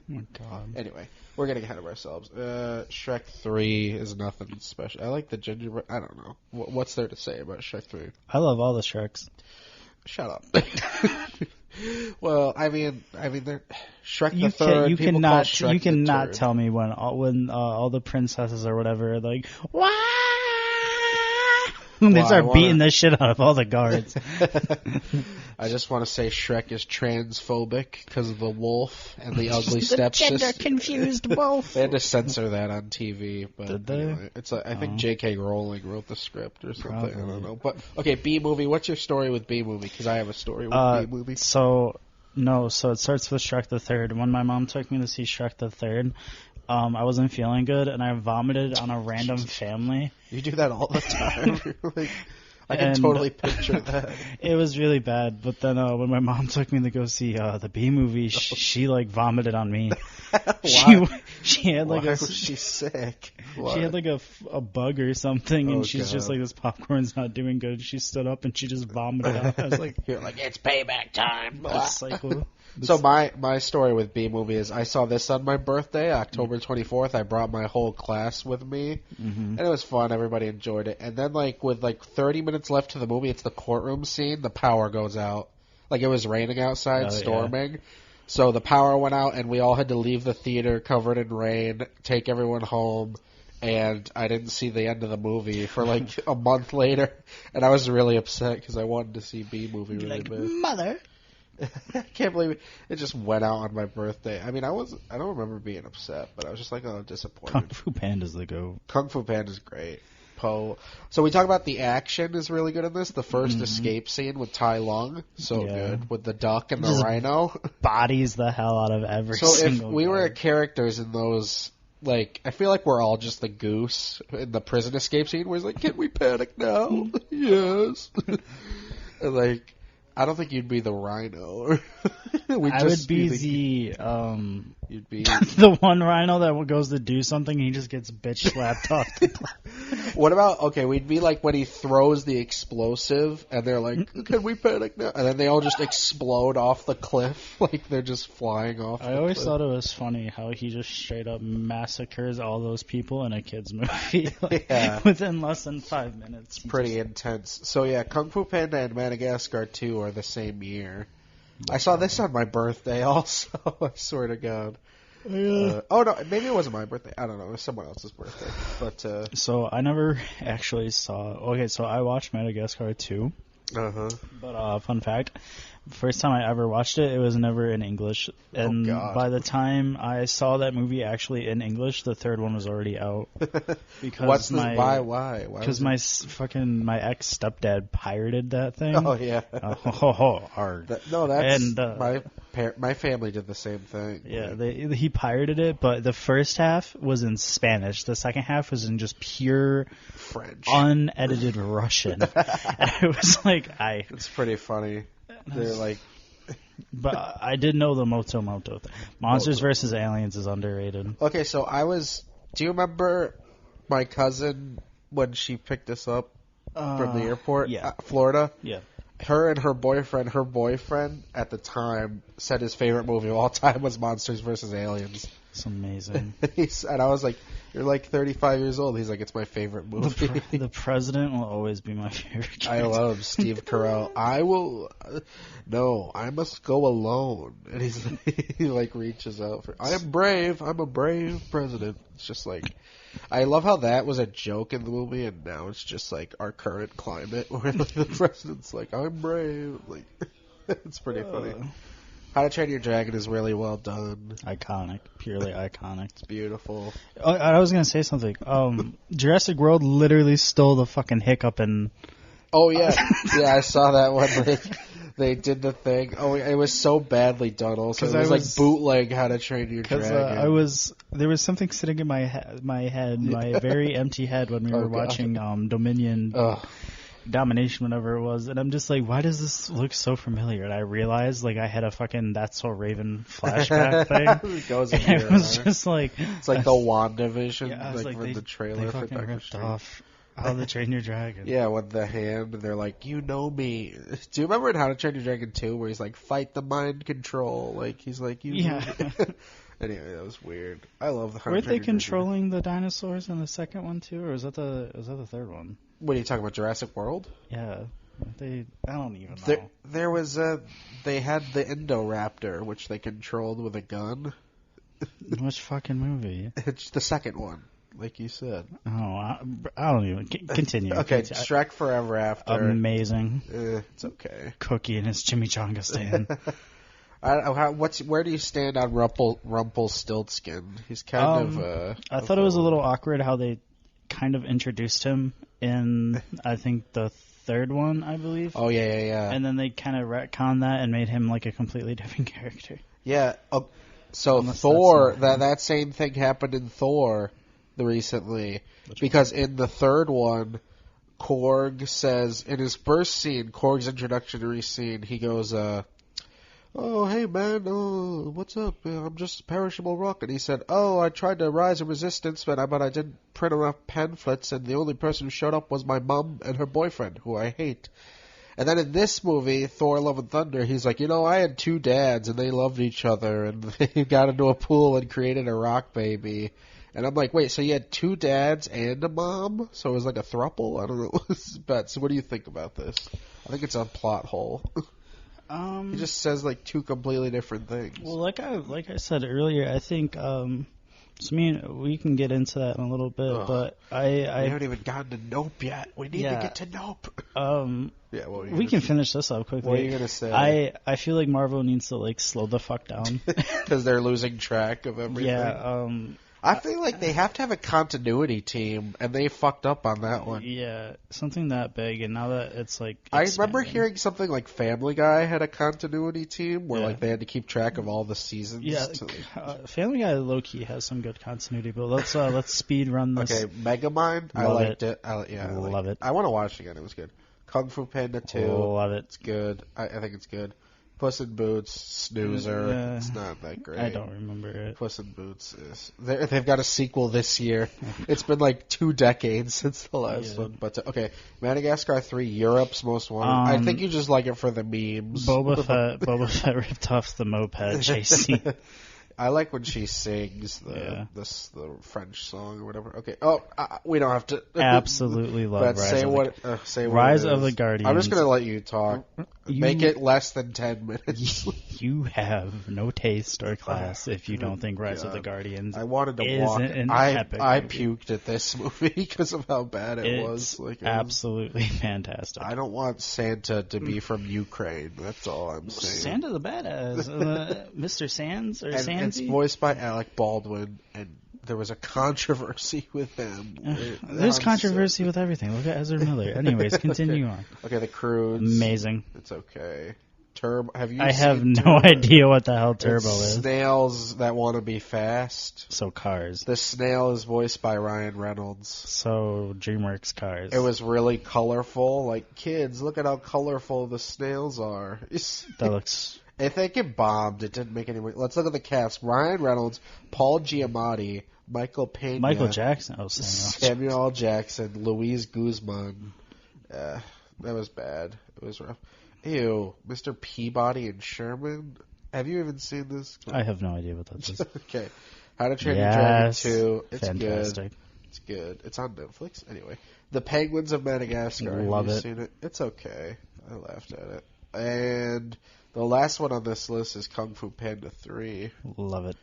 my God. Anyway, we're getting ahead of ourselves. Shrek 3 is nothing special. I like the gingerbread... I don't know. What's there to say about Shrek 3? I love all the Shreks. Shut up. Well, I mean, Shrek the Third. You cannot tell me when all the princesses or whatever are like, wah! They start beating the shit out of all the guards. I just want to say Shrek is transphobic because of the wolf and the ugly stepsister. Gender confused wolf. They had to censor that on TV, but did they? Anyway, I think J.K. Rowling wrote the script or something. Probably. I don't know. But okay, B movie. What's your story with B movie? Because I have a story with B movie. So it starts with Shrek the Third. When my mom took me to see Shrek the Third, I wasn't feeling good and I vomited on a random family. You do that all the time. I can totally picture that. It was really bad, but then when my mom took me to go see the B movie, she like vomited on me. She had like was she sick? She had like a bug or something, and she's just like, this popcorn's not doing good. She stood up and she just vomited out. I was like, you're like, it's payback time. Cycle. So my story with B movie is I saw this on my birthday, October 24th. I brought my whole class with me, and it was fun. Everybody enjoyed it. And then with 30 minutes left to the movie, it's the courtroom scene. The power goes out. Like, it was raining outside, storming. Yeah. So the power went out, and we all had to leave the theater covered in rain, take everyone home. And I didn't see the end of the movie for like a month later, and I was really upset because I wanted to see B movie really bad. Mother. I can't believe it just went out on my birthday. I mean, I don't remember being upset, but I was just like, oh, disappointed. Kung Fu Panda's the go. Kung Fu Panda's great. Poe. So we talk about the action is really good in this. The first escape scene with Tai Lung, good with the duck and the rhino. Bodies the hell out of every so single. So if we guy. were characters in those, like, I feel like we're all just the goose in the prison escape scene where he's like, "Can we panic now?" Yes. And like, I don't think you'd be the rhino. I would be the you'd be the one rhino that goes to do something and he just gets bitch slapped off the What about, we'd be like when he throws the explosive and they're like, "Can we panic now?" And then they all just explode off the cliff like they're just flying off the I always cliff. thought it was funny how he just straight up massacres all those people in a kid's movie within less than 5 minutes. It's pretty intense. So yeah, Kung Fu Panda and Madagascar 2 are the same year. I saw this on my birthday also, I swear to God. Oh no, maybe it wasn't my birthday. I don't know, it was someone else's birthday. But so I never actually saw. Okay, so I watched Madagascar 2. But fun fact, first time I ever watched it, it was never in English. And by the time I saw that movie actually in English, the third one was already out. Because why? Because my ex stepdad pirated that thing. Oh yeah. Hard. My my family did the same thing. Yeah, Like, he pirated it, but the first half was in Spanish. The second half was in just pure French. unedited Russian. And I was like, It's pretty funny. They're like, but I did know the Moto thing. Monsters vs. Aliens is underrated. okay, so do you remember my cousin when she picked us up from the airport? yeah. Florida? Yeah. Her and her boyfriend at the time said his favorite movie of all time was Monsters vs. Aliens. It's amazing. And I was like, "You're like 35 years old." He's like, "It's my favorite movie." The president will always be my favorite. I love Steve Carell. I must go alone. And he like reaches out for, I'm a brave president. It's just like, I love how that was a joke in the movie, and now it's just like our current climate where like, the president's like, I'm brave. Like, it's pretty funny. How to Train Your Dragon is really well done. Iconic, purely iconic. It's beautiful. Oh, I was gonna say something. Jurassic World literally stole the fucking hiccup and. Oh yeah, yeah, I saw that one. Like, they did the thing. Oh, it was so badly done. Also, it was like bootleg How to Train Your Dragon. There was something sitting in my head, my very empty head when we were watching Dominion. Domination, whenever it was, and I'm just like, why does this look so familiar? And I realized, like, I had a fucking That's So Raven flashback thing. It goes and it was just like, it's like the WandaVision, yeah, like from the trailer they for fucking Doctor ripped Strange. off How to Train Your Dragon. Yeah, with the hand, and they're like, you know me. Do you remember in How to Train Your Dragon 2 where he's like, fight the mind control? Like, he's like, you know me. Anyway, that was weird. I love the How to Weren't Train they Your Dragon. controlling the dinosaurs in the second one too, or was that the third one? What are you talking about, Jurassic World? Yeah. I don't even know. There was they had the Indoraptor, which they controlled with a gun. Which fucking movie? It's the second one, like you said. Oh, I don't even. Continue. Okay, Shrek Forever After. Amazing. It's okay. Cookie and his chimichanga stand. I don't know where do you stand on Rumpelstiltskin? He's kind of. I thought it was a little awkward how they kind of introduced him in, I think, the third one, I believe. Oh yeah. And then they kind of retconned that and made him like a completely different character. Yeah. So Unless Thor, that same thing happened in Thor recently, because in the third one, Korg says in his first scene, Korg's introductory scene, he goes, "Oh, hey man, what's up? I'm just a perishable rock." And he said, "Oh, I tried to rise a resistance, but I didn't print enough pamphlets, and the only person who showed up was my mom and her boyfriend, who I hate." And then in this movie, Thor: Love and Thunder, he's like, I had two dads, and they loved each other, and they got into a pool and created a rock baby. And I'm like, wait, so you had two dads and a mom? So it was like a throuple? I don't know. But so what do you think about this? I think it's a plot hole. He just says like two completely different things. Well, like I said earlier, I think we can get into that in a little bit, but we haven't even gotten to Nope yet. We need to get to Nope. Yeah, we can finish this up quickly. What are you gonna say? I feel like Marvel needs to like slow the fuck down because they're losing track of everything. Yeah. I feel like they have to have a continuity team, and they fucked up on that one. Yeah, something that big, and now that it's like I remember hearing something like Family Guy had a continuity team where like they had to keep track of all the seasons. Yeah, Family Guy low key has some good continuity, but let's speed run this. Okay, Megamind, I liked it. Love it. I want to watch it again. It was good. Kung Fu Panda 2, love it. It's good. I think it's good. Puss in Boots, Snoozer. It's not that great. I don't remember it. Puss in Boots is. They've got a sequel this year. It's been like 2 decades since the last one. But okay, Madagascar 3, Europe's Most Wanted. I think you just like it for the memes. Boba Fett ripped off the moped chase scene. I like when she sings the French song or whatever. Okay. Oh, we don't have to. Absolutely love but Rise say Rise what of the Guardians. I'm just gonna let you talk. Make it less than 10 minutes. You have no taste or class if you don't think Rise of the Guardians. I wanted to walk. I puked at this movie because of how bad it was. Like, absolutely fantastic. I don't want Santa to be from Ukraine. That's all I'm saying. Santa the badass, Mr. Sands or Sandsy? It's voiced by Alec Baldwin, and there was a controversy with him. There's controversy with everything. Look at Ezra Miller. Anyways, continue on. Okay, The Croods. Amazing. It's okay. Turbo. Have you? I have seen no Turbo? idea what the hell Turbo It's is. snails that want to be fast. So Cars. The snail is voiced by Ryan Reynolds. So DreamWorks Cars. It was really colorful. Like, kids, look at how colorful the snails are. That looks. I think it bombed. It didn't make any money. Let's look at the cast. Ryan Reynolds, Paul Giamatti, Michael Pena, Michael Jackson. Oh, Samuel L. Jackson, Luis Guzman. That was bad. It was rough. Ew, Mr. Peabody and Sherman. Have you even seen this? I have no idea what that is. Okay. How to Train Your Dragon Yes. 2. It's Fantastic. good. It's good. It's on Netflix. Anyway. The Penguins of Madagascar. Love Have you it. seen it? It's okay. I laughed at it. And the last one on this list is Kung Fu Panda 3. Love it.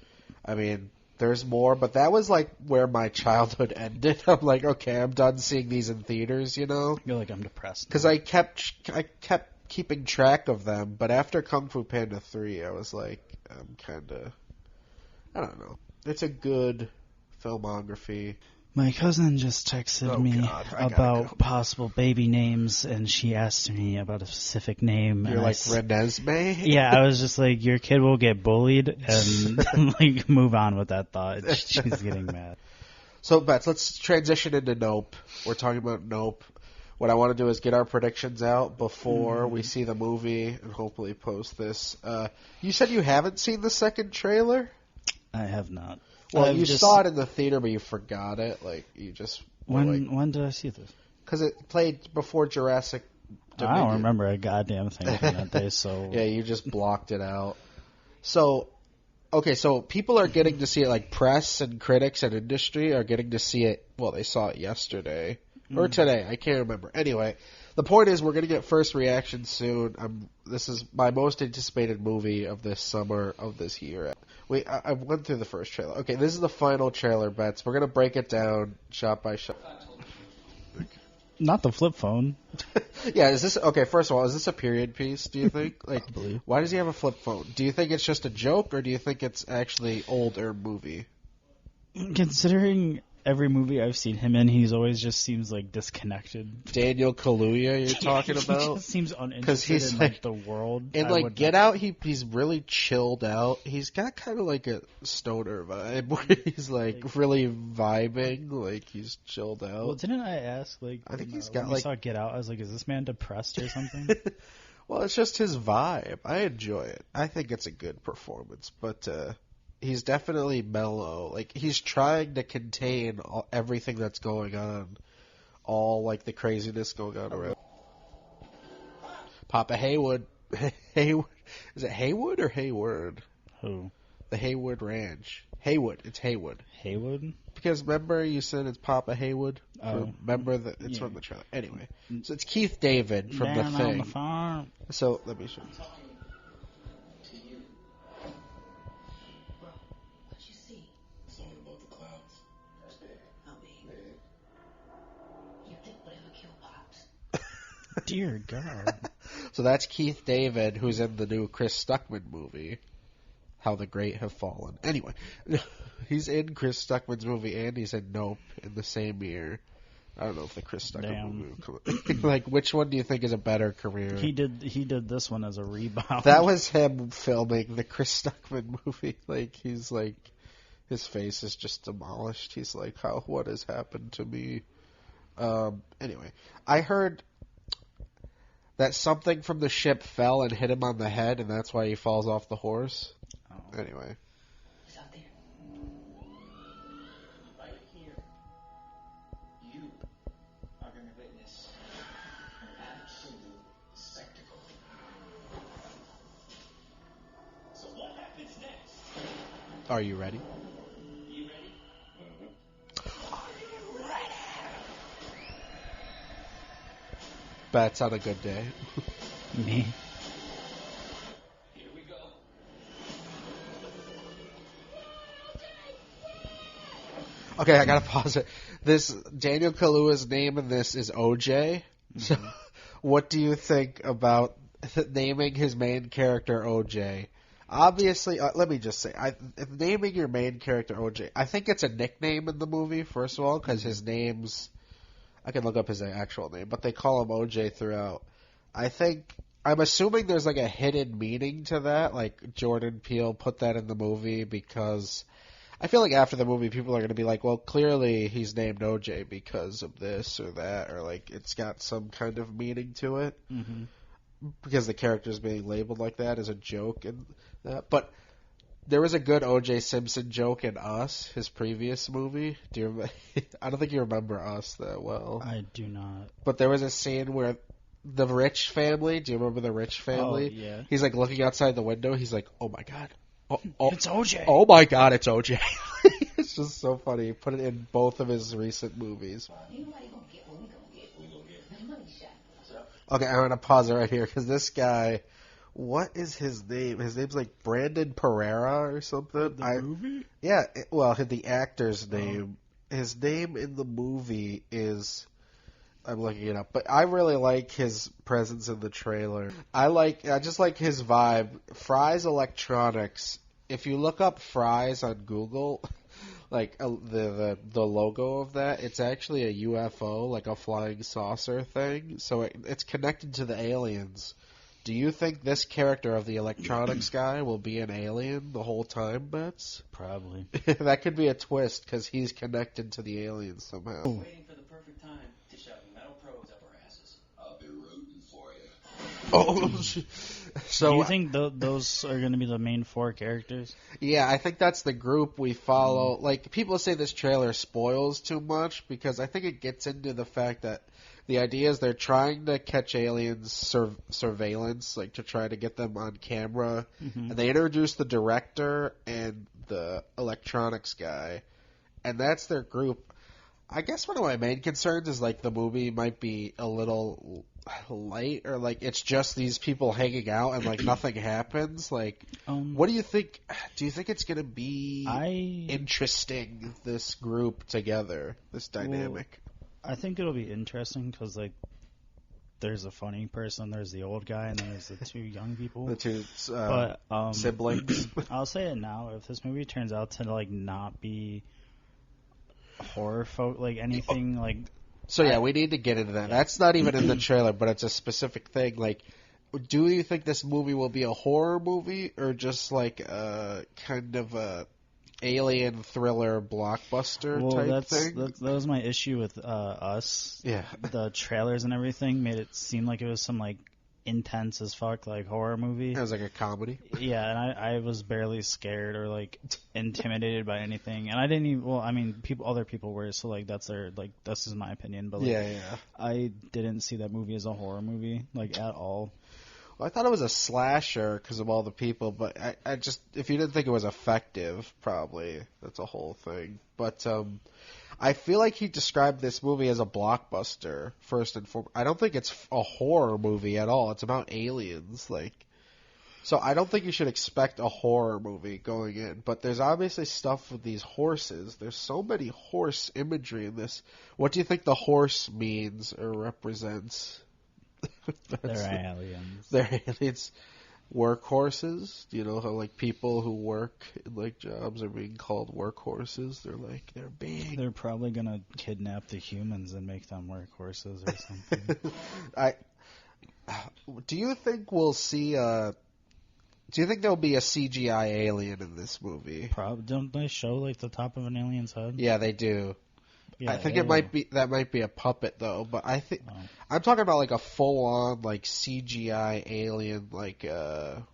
I mean, there's more, but that was like where my childhood ended. I'm like, okay, I'm done seeing these in theaters, you know? I feel like I'm depressed. Because I kept keeping track of them, but after Kung Fu Panda 3, I was like, I'm kind of, I don't know. It's a good filmography. My cousin just texted Oh, me God, I gotta about go. possible baby names, and she asked me about a specific name. You're and like Renesmee? Yeah, I was just like, your kid will get bullied, and like move on with that thought. She's getting mad. So, Bets, let's transition into Nope. We're talking about Nope. What I want to do is get our predictions out before we see the movie and hopefully post this. You said you haven't seen the second trailer? I have not. Well, I've you just- saw it in the theater, but you forgot it. Like, you just... When did I see this? Because it played before Jurassic I Dominion. don't remember a goddamn thing from that day, so... Yeah, you just blocked it out. So, okay, so people are getting to see it, like press and critics and industry are getting to see it. Well, they saw it yesterday or today. I can't remember. Anyway, the point is we're going to get first reactions soon. This is my most anticipated movie of this summer, of this year. Wait, I went through the first trailer. Okay, this is the final trailer, Bets. We're going to break it down shot by shot. Not the flip phone. Yeah, is this okay? First of all, is this a period piece? Do you think? Like, Probably. why does he have a flip phone? Do you think it's just a joke, or do you think it's actually older movie? Considering every movie I've seen him in, he's always just seems like disconnected. Daniel Kaluuya, you're talking He about? just seems uninterested he's in like- like the world. And I like would Get not- Out, he's really chilled out. He's got kind of like a stoner vibe where he's like really vibing, like he's chilled Well, out. didn't I ask like? I think when, he's when got, we like- saw Get Out. I was like, is this man depressed or something? Well, it's just his vibe. I enjoy it. I think it's a good performance, but he's definitely mellow. Like he's trying to contain everything that's going on, all like the craziness going on around. Papa Haywood, Haywood, is it Haywood or Hayward? Who? The Haywood Ranch. Haywood. It's Haywood. Haywood? Because remember you said it's Papa Haywood? Oh. Remember that it's Yeah. from the trailer. Anyway, so it's Keith David from Down The on Thing. the farm. So let me show you. What you see? It's all about the clouds. I mean, you think whatever killed Pops. Dear God. So that's Keith David, who's in the new Chris Stuckman movie, How the Great Have Fallen. Anyway, he's in Chris Stuckman's movie, and he's in Nope in the same year. I don't know if the Chris Stuckman Damn. movie will come. Like, which one do you think is a better career? He did this one as a rebound. That was him filming the Chris Stuckman movie. Like, he's like, his face is just demolished. He's like, what has happened to me? Anyway, I heard that something from the ship fell and hit him on the head, and that's why he falls off the horse. Oh. Anyway. It's out there. Right here, you are going to witness an absolute spectacle. So what happens next? Are you ready? You ready? Bats on a good day. Me. Here we go. Okay, I gotta pause it. This Daniel Kaluuya's name in this is OJ. So, what do you think about naming his main character OJ? Obviously, let me just say, naming your main character OJ, I think it's a nickname in the movie. First of all, because his name's, I can look up his actual name, but they call him OJ throughout. I think I'm assuming there's like a hidden meaning to that. Like Jordan Peele put that in the movie because I feel like after the movie, people are going to be like, well, clearly he's named OJ because of this or that, or like it's got some kind of meaning to it because the character's being labeled like that as a joke and that. But there was a good O.J. Simpson joke in Us, his previous movie. Do you remember? I don't think you remember Us that well. I do not. But there was a scene where the Rich family, do you remember the Rich family? Oh, yeah. He's like looking outside the window. He's like, oh my God. It's OJ. Oh my God, it's OJ. It's just so funny. He put it in both of his recent movies. Anybody gonna get what we gonna get? We gonna get the money shot. Okay, I'm going to pause it right here because this guy, what is his name? His name's like Brandon Pereira or something. Movie? Yeah, well, the actor's name. His name in the movie is... I'm looking it up, but I really like his presence in the trailer. I just like his vibe. Fry's Electronics. If you look up Fry's on Google, like the logo of that, it's actually a UFO, like a flying saucer thing. So it's connected to the aliens. Do you think this character of the electronics guy will be an alien the whole time, Bets? Probably. That could be a twist because he's connected to the aliens somehow. Waiting for the perfect time to shove metal probes up our asses. I'll be rooting for you. Oh, so Do you think those are going to be the main four characters? yeah, I think that's the group we follow. Like people say this trailer spoils too much because I think it gets into the fact that the idea is they're trying to catch aliens surveillance, like to try to get them on camera, and they introduce the director and the electronics guy, and that's their group. I guess one of my main concerns is like the movie might be a little light, or like it's just these people hanging out and like nothing happens. Like, what do you think? Do you think it's gonna be interesting? This group together, this dynamic. I think it'll be interesting because like there's a funny person, there's the old guy, and then there's the two young people. The two siblings. I'll say it now: if this movie turns out to like not be horror like anything like. So yeah, we need to get into that. That's not even in the trailer, but it's a specific thing. Like, do you think this movie will be a horror movie or just like a kind of a alien thriller blockbuster type thing? That was my issue with Us. Yeah. The trailers and everything made it seem like it was some like intense as fuck like horror movie. It was like a comedy. Yeah, and I was barely scared or like intimidated by anything, and I didn't even. Well, I mean, other people were, so like that's this is my opinion, but like, yeah. I didn't see that movie as a horror movie like at all. Well, I thought it was a slasher because of all the people, but I just, if you didn't think it was effective, probably that's a whole thing. But I feel like he described this movie as a blockbuster first and foremost. I don't think it's a horror movie at all. It's about aliens, like. So I don't think you should expect a horror movie going in. But there's obviously stuff with these horses. There's so many horse imagery in this. What do you think the horse means or represents? They're aliens. They're aliens. Workhorses. Do you know how like people who work in like jobs are being called workhorses? They're big. They're probably gonna kidnap the humans and make them workhorses or something. Do you think we'll see do you think there'll be a CGI alien in this movie? Probably. Don't they show like the top of an alien's head? Yeah, they do. Yeah, I think that might be a puppet though, but I think I'm talking about like a full on like CGI alien, like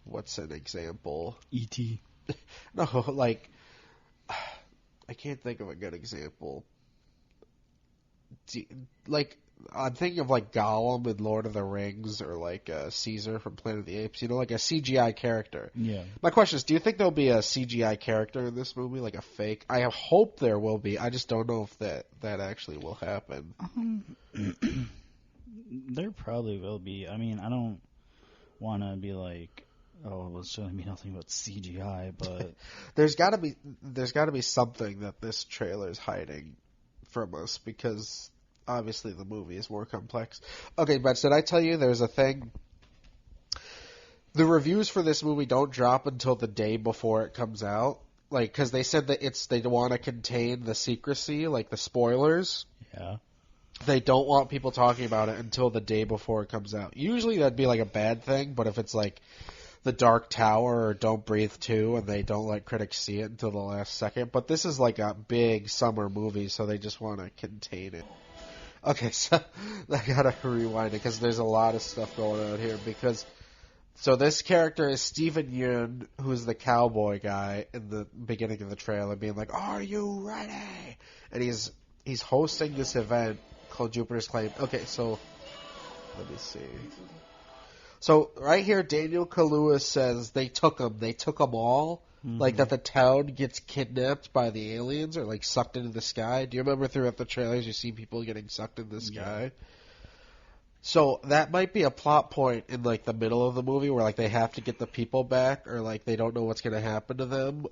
what's an example? E.T. No, like I can't think of a good example. Like I'm thinking of like Gollum in Lord of the Rings or like Caesar from Planet of the Apes, you know, like a CGI character. Yeah. My question is, do you think there'll be a CGI character in this movie, like a fake? I hope there will be. I just don't know if that actually will happen. There probably will be. I mean, I don't want to be like, oh, it's going to be nothing but CGI, but there's got to be something that this trailer is hiding from us because obviously the movie is more complex. Okay, but did I tell you there's a thing? The reviews for this movie don't drop until the day before it comes out, like because they said that they want to contain the secrecy, like the spoilers. Yeah. they don't want people talking about it until the day before it comes out. Usually that'd be like a bad thing, but if it's like The Dark Tower or Don't Breathe 2 and they don't let critics see it until the last second. But this is like a big summer movie, so they just want to contain it. Okay, so I gotta rewind it because there's a lot of stuff going on here. So this character is Steven Yeun, who's the cowboy guy in the beginning of the trailer, being like, "Are you ready?" And he's hosting this event called Jupiter's Claim. Okay, so let me see. So right here, Daniel Kaluuya says they took them all. Like that the town gets kidnapped by the aliens or like sucked into the sky. Do you remember throughout the trailers you see people getting sucked into the sky? Yeah. So that might be a plot point in like the middle of the movie where like they have to get the people back or like they don't know what's going to happen to them.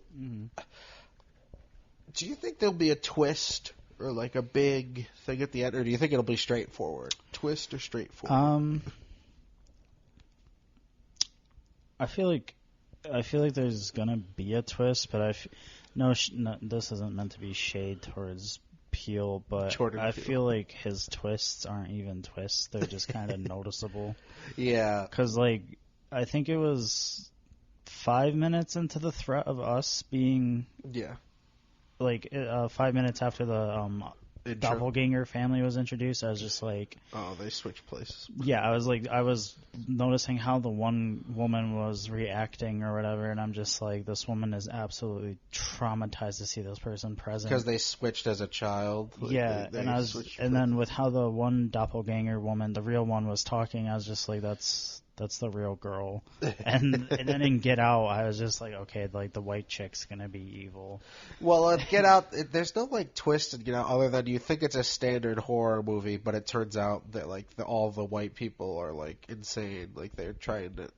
Do you think there'll be a twist or like a big thing at the end, or do you think it'll be straightforward? Twist or straightforward? I feel like there's gonna be a twist, but no, this isn't meant to be shade towards Peele, but Jordan I Peele. feel like his twists aren't even twists; they're just kind of noticeable. Yeah, because like I think it was 5 minutes into the threat of us being like 5 minutes after the doppelganger family was introduced, I was just like, oh, they switched places. Yeah, I was noticing how the one woman was reacting or whatever, and I'm just like, this woman is absolutely traumatized to see this person present because they switched as a child. Like yeah, they and then with how the one doppelganger woman, the real one, was talking, I was just like, that's the real girl. And then in Get Out, I was just like, okay, like the white chick's gonna be evil. Well, in Get Out, there's no like twist in Get Out other than you think it's a standard horror movie, but it turns out that like all the white people are like insane, like they're trying to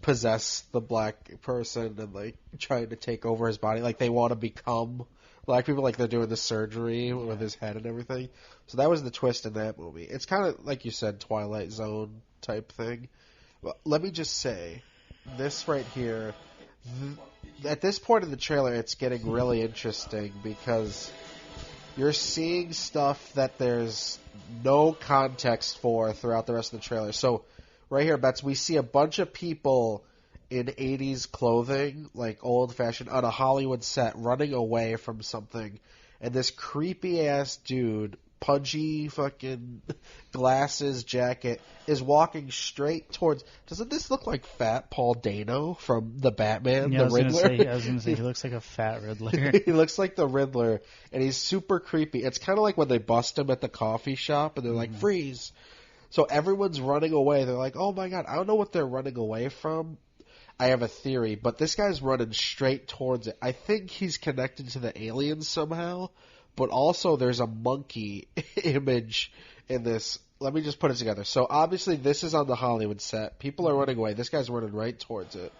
possess the black person and like trying to take over his body, like they want to become black people, like they're doing the surgery with his head and everything. So that was the twist in that movie. It's kind of like you said, Twilight Zone type thing. Well, let me just say, this right here, at this point in the trailer, it's getting really interesting because you're seeing stuff that there's no context for throughout the rest of the trailer. So right here, Bets, we see a bunch of people in 80s clothing, like old-fashioned, on a Hollywood set, running away from something, and this creepy-ass dude, pudgy fucking glasses, jacket, is walking straight towards... Doesn't this look like fat Paul Dano from the Batman, the Riddler? I was going to say, he looks like a fat Riddler. He looks like the Riddler, and he's super creepy. It's kind of like when they bust him at the coffee shop, and they're like, freeze! So everyone's running away. They're like, oh my god, I don't know what they're running away from. I have a theory, but this guy's running straight towards it. I think he's connected to the aliens somehow, but also there's a monkey image in this. Let me just put it together. So obviously this is on the Hollywood set. People are running away. This guy's running right towards it.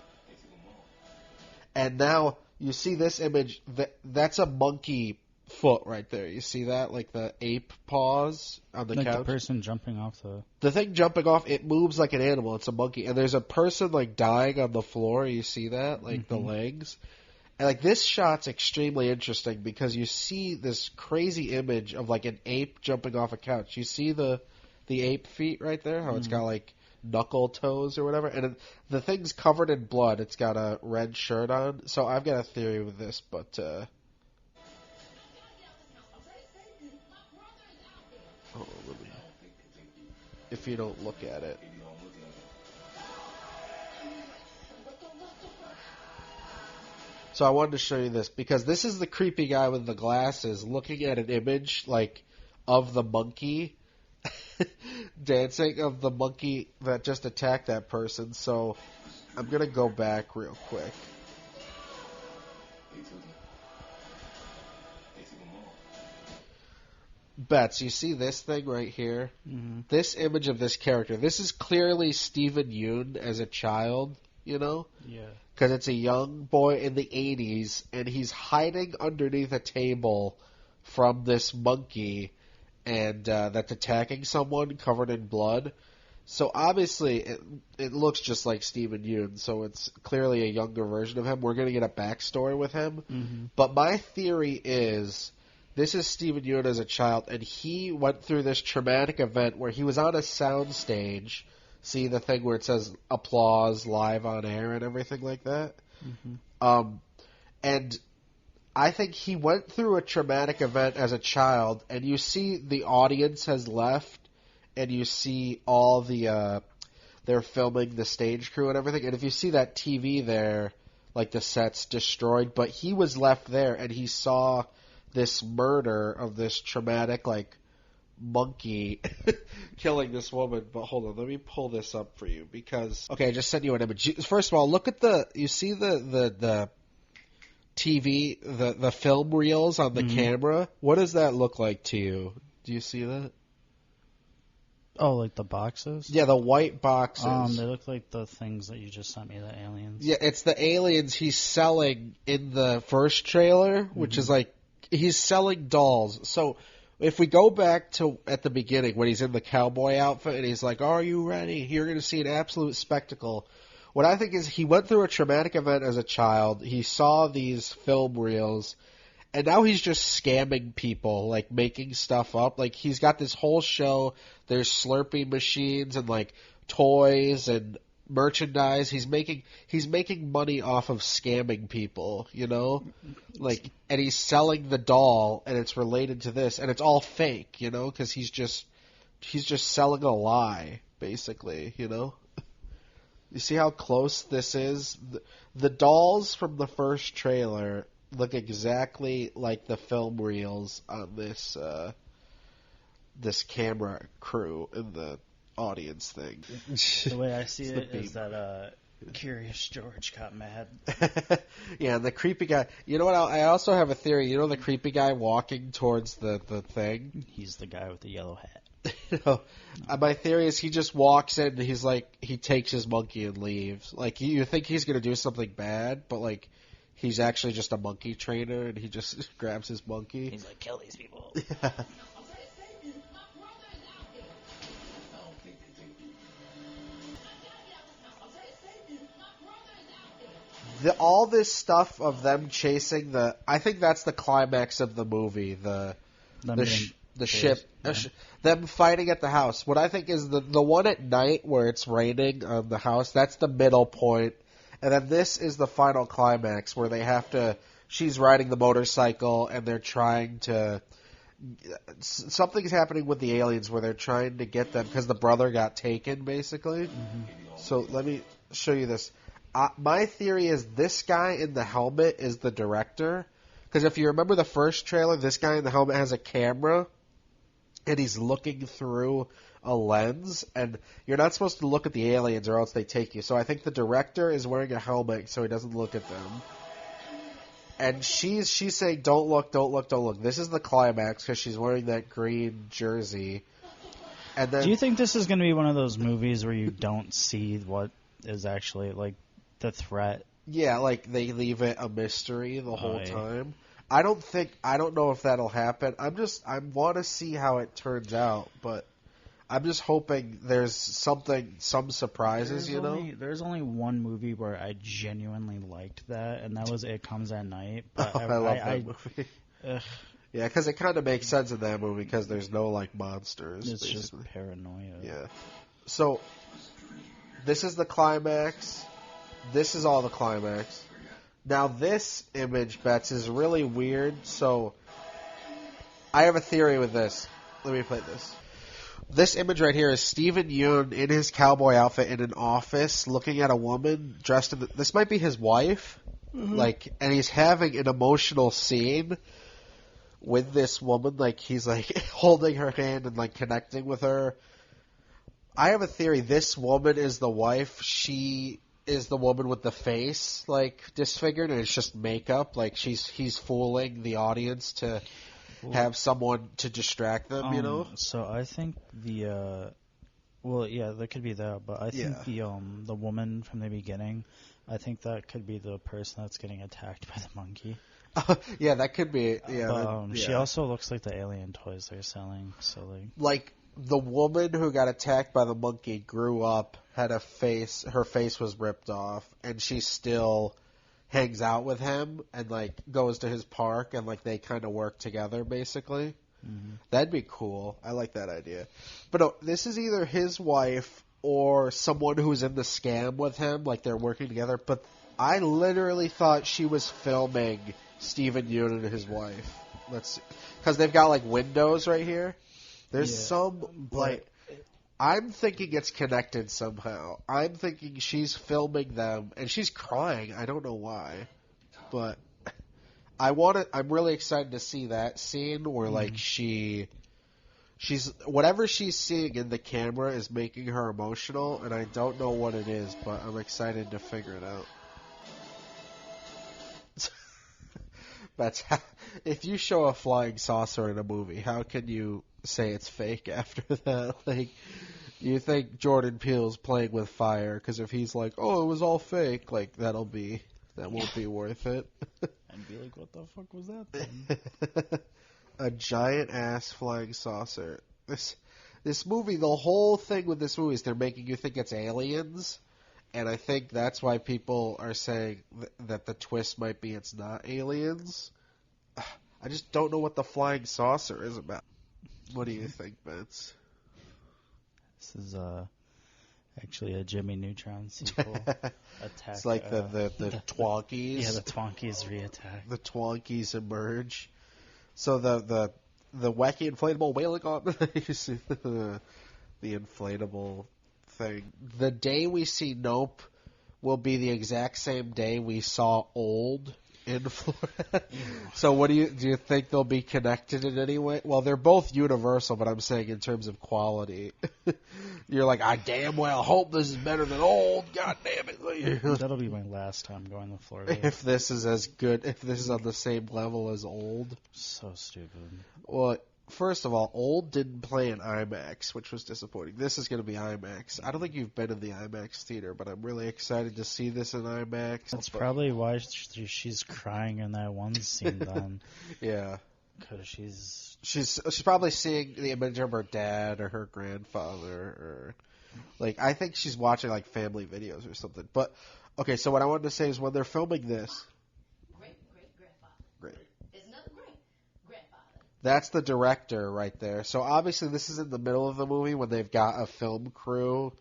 And now you see this image. That's a monkey foot right there. You see that? Like the ape paws on the couch? Like the person jumping off the thing jumping off, it moves like an animal. It's a monkey. And there's a person like dying on the floor. You see that? Like the legs. And like this shot's extremely interesting because you see this crazy image of like an ape jumping off a couch. You see the ape feet right there? How it's got like knuckle toes or whatever. And the thing's covered in blood. It's got a red shirt on. So I've got a theory with this, but if you don't look at it. So I wanted to show you this because this is the creepy guy with the glasses looking at an image like of the monkey dancing, of the monkey that just attacked that person. So I'm going to go back real quick. Bets, you see this thing right here? This image of this character. This is clearly Steven Yeun as a child, you know? Yeah. Because it's a young boy in the 80s, and he's hiding underneath a table from this monkey and that's attacking someone covered in blood. So obviously it looks just like Steven Yeun, so it's clearly a younger version of him. We're going to get a backstory with him. But my theory is This is Steven Yeun as a child, and he went through this traumatic event where he was on a sound stage. See the thing where it says applause live on air and everything like that? And I think he went through a traumatic event as a child, and you see the audience has left, and you see all the, they're filming the stage crew and everything, and if you see that TV there, like the set's destroyed, but he was left there, and he saw this murder of this traumatic, like, monkey killing this woman. But hold on, let me pull this up for you, because, okay, I just sent you an image. First of all, look at you see the TV, the film reels on the camera? What does that look like to you? Do you see that? Oh, like the boxes? Yeah, the white boxes. They look like the things that you just sent me, the aliens. Yeah, it's the aliens he's selling in the first trailer, which is like, he's selling dolls. So if we go back to at the beginning when he's in the cowboy outfit and he's like, "Are you ready? You're going to see an absolute spectacle." What I think is he went through a traumatic event as a child. He saw these film reels, and now he's just scamming people, like making stuff up. Like he's got this whole show. There's Slurpee machines and like toys and merchandise. He's making money off of scamming people, you know? Like, and he's selling the doll, and it's related to this, and it's all fake, you know, because he's just selling a lie, basically, you know? You see how close this is? The dolls from the first trailer look exactly like the film reels on this this camera crew in the audience thing. The way I see it is that Curious George got mad. Yeah, and the creepy guy. You know what? I also have a theory. You know the creepy guy walking towards the thing? He's the guy with the yellow hat. You know, my theory is he just walks in and he's like, he takes his monkey and leaves. Like, you think he's going to do something bad, but like, he's actually just a monkey trainer and he just grabs his monkey. He's like, kill these people. Yeah. All this stuff of them chasing I think that's the climax of the movie. The ship, them fighting at the house. What I think is the one at night where it's raining on the house. That's the middle point, and then this is the final climax where they have to. She's riding the motorcycle, and they're trying to. Something's happening with the aliens where they're trying to get them because the brother got taken, basically. So let me show you this. My theory is this guy in the helmet is the director. Because if you remember the first trailer, this guy in the helmet has a camera, and he's looking through a lens, and you're not supposed to look at the aliens or else they take you. So I think the director is wearing a helmet so he doesn't look at them. And she's saying, don't look, don't look, don't look. This is the climax because she's wearing that green jersey. And then, do you think this is going to be one of those movies where you don't see what is actually, like, the threat? Yeah, like they leave it a mystery the whole time. I don't know if that'll happen. I want to see how it turns out, but I'm just hoping there's some surprises, There's only one movie where I genuinely liked that, and that was It Comes at Night. But I love that movie. Yeah, because it kind of makes sense in that movie because there's no, like, monsters. It's basically just paranoia. Yeah. So, this is the climax. This is all the climax. Now, this image, Bets, is really weird. So, I have a theory with this. Let me play this. This image right here is Steven Yeun in his cowboy outfit in an office looking at a woman dressed in... This might be his wife. Like, and he's having an emotional scene with this woman. Like, he's, like, holding her hand and, like, connecting with her. I have a theory. This woman is the wife. She is the woman with the face, like, disfigured, and it's just makeup. Like, he's fooling the audience to have someone to distract them, you know? So I think well, yeah, that could be that, but I think the woman from the beginning, I think that could be the person that's getting attacked by the monkey. Yeah, that could be, yeah. But, she also looks like the alien toys they're selling, so, like, the woman who got attacked by the monkey grew up, had a face, her face was ripped off, and she still hangs out with him and like goes to his park and like they kind of work together basically. That'd be cool. I like that idea. But no, this is either his wife or someone who's in the scam with him, like they're working together. But I literally thought she was filming Steven Yeun and his wife. Because they've got like windows right here. There's some like. I'm thinking it's connected somehow. I'm thinking she's filming them and she's crying. I don't know why, but I'm really excited to see that scene where like she's whatever she's seeing in the camera is making her emotional, and I don't know what it is, but I'm excited to figure it out. If you show a flying saucer in a movie, how can you say it's fake after that? Like, you think Jordan Peele's playing with fire, because if he's like, oh, it was all fake, like, that won't be worth it. I'd be like, what the fuck was that then? A giant ass flying saucer. This movie, the whole thing with this movie is they're making you think it's aliens, and I think that's why people are saying that the twist might be it's not aliens. I just don't know what the flying saucer is about. What do you think, Vince? This is actually a Jimmy Neutron sequel. Attack. It's like the Twonkies. Yeah, the Twonkies reattack. The Twonkies emerge. So the wacky inflatable whaling on the inflatable thing. The day we see Nope will be the exact same day we saw Old in Florida. So what do you think they'll be connected in any way? Well, they're both Universal, but I'm saying in terms of quality. You're like, I damn well hope this is better than Old. God damn it. That'll be my last time going to Florida. If this is as good, if this is on the same level as Old. So stupid. Well, first of all, Old didn't play in IMAX, which was disappointing. This is going to be IMAX. I don't think you've been in the IMAX theater, but I'm really excited to see this in IMAX. That's probably why she's crying in that one scene then. Yeah. Because she's probably seeing the image of her dad or her grandfather, or like I think she's watching like family videos or something. But okay, so what I wanted to say is when they're filming this, Great grandfather. great. Isn't that great? Grandfather. That's the director right there. So obviously this is in the middle of the movie when they've got a film crew.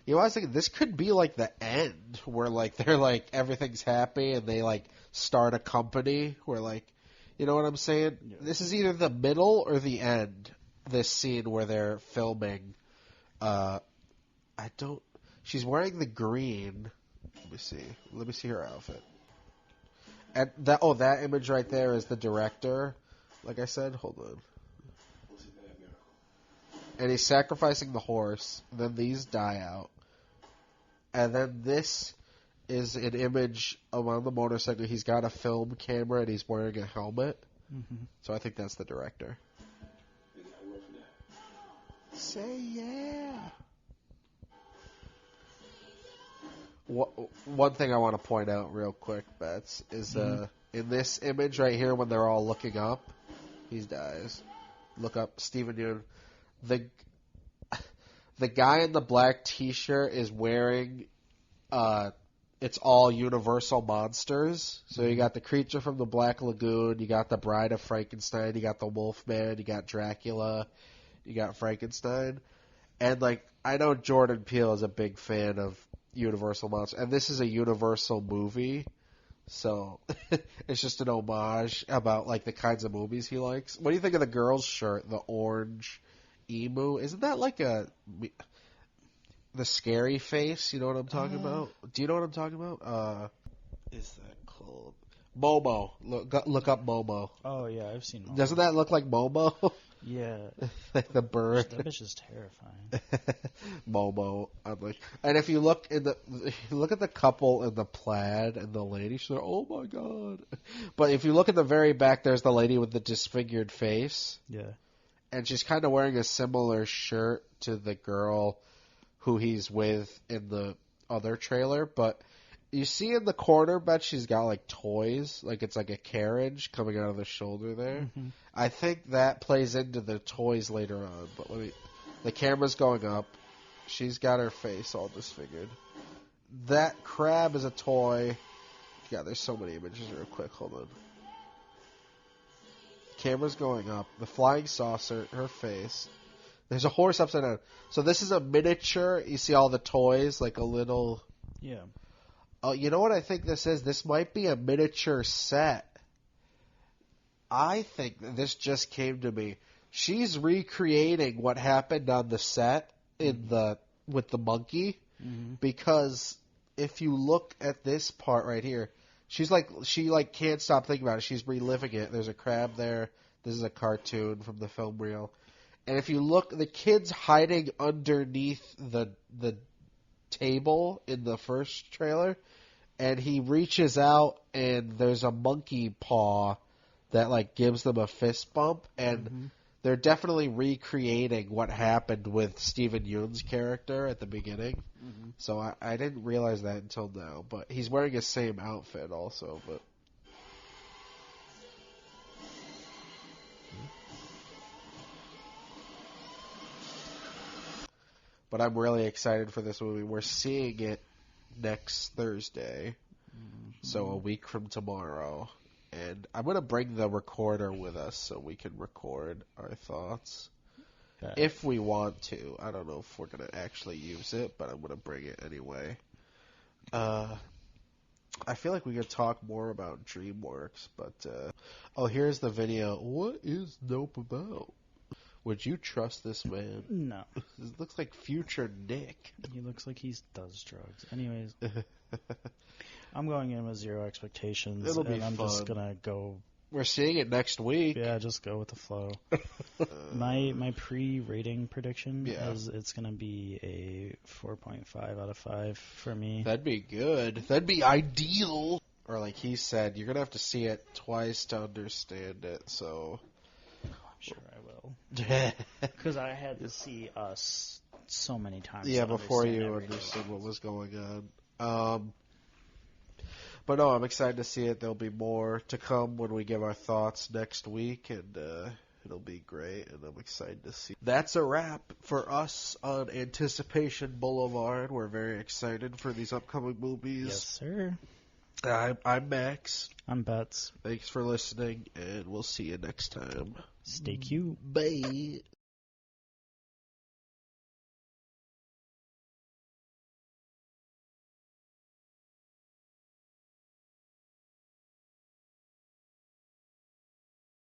You know, I was thinking this could be like the end where like they're like everything's happy and they like start a company where like, you know what I'm saying? Yeah. This is either the middle or the end. This scene where they're filming. She's wearing the green. Let me see her outfit. And that image right there is the director. Like I said, hold on. And he's sacrificing the horse. And then these die out. And then this is an image of on the motorcycle. He's got a film camera and he's wearing a helmet. Mm-hmm. So I think that's the director. Say yeah. One thing I want to point out real quick, Bets, is in this image right here when they're all looking up, he dies. Look up, Steven Yeun. The guy in the black T-shirt is wearing, it's all Universal monsters. So you got the creature from the Black Lagoon, you got the Bride of Frankenstein, you got the Wolfman, you got Dracula, you got Frankenstein. And like, I know Jordan Peele is a big fan of Universal monsters, and this is a Universal movie. So it's just an homage about like the kinds of movies he likes. What do you think of the girl's shirt, the orange emu? Isn't that like the scary face? You know what I'm talking about? Do you know what I'm talking about? Is that called Momo? Look up Momo. Oh yeah, I've seen Momo. Doesn't that look like Momo? Yeah. Like the bird. That bitch is terrifying. Momo. And if you look at the couple in the plaid and the lady, she's like, oh my god. But if you look at the very back, there's the lady with the disfigured face. Yeah. And she's kind of wearing a similar shirt to the girl who he's with in the other trailer. But you see in the corner, bet she's got like toys. Like it's like a carriage coming out of the shoulder there. Mm-hmm. I think that plays into the toys later on. But the camera's going up. She's got her face all disfigured. That crab is a toy. God, there's so many images real quick. Hold on. Camera's going up. The flying saucer, her face. There's a horse upside down. So this is a miniature. You see all the toys, like a little... Yeah. Oh, you know what I think this is? This might be a miniature set. I think that this just came to me. She's recreating what happened on the set with the monkey, because if you look at this part right here, she can't stop thinking about it. She's reliving it. There's a crab there. This is a cartoon from the film reel. And if you look, the kid's hiding underneath the table in the first trailer, and he reaches out, and there's a monkey paw that like gives them a fist bump, and they're definitely recreating what happened with Steven Yeun's character at the beginning. So I didn't realize that until now, but he's wearing his same outfit also, but... But I'm really excited for this movie. We're seeing it next Thursday, so a week from tomorrow. And I'm going to bring the recorder with us so we can record our thoughts. Okay. If we want to. I don't know if we're going to actually use it, but I'm going to bring it anyway. I feel like we could talk more about DreamWorks, but... here's the video. What is Nope about? Would you trust this man? No. This looks like future Nick. He looks like he does drugs. Anyways, I'm going in with zero expectations. It'll be I'm fun. just gonna go. We're seeing it next week. Yeah, just go with the flow. My pre-rating prediction is it's gonna be a 4.5 out of 5 for me. That'd be good. That'd be ideal. Or like he said, you're gonna have to see it twice to understand it. So. Sure, I will. Because I had to see Us so many times. Yeah, before you understood what was going on. But no, I'm excited to see it. There'll be more to come when we give our thoughts next week, and it'll be great, and I'm excited to see. That's a wrap for us on Anticipation Boulevard. We're very excited for these upcoming movies. Yes, sir. I'm Max. I'm Bets. Thanks for listening, and we'll see you next time. Stay cute. Bye.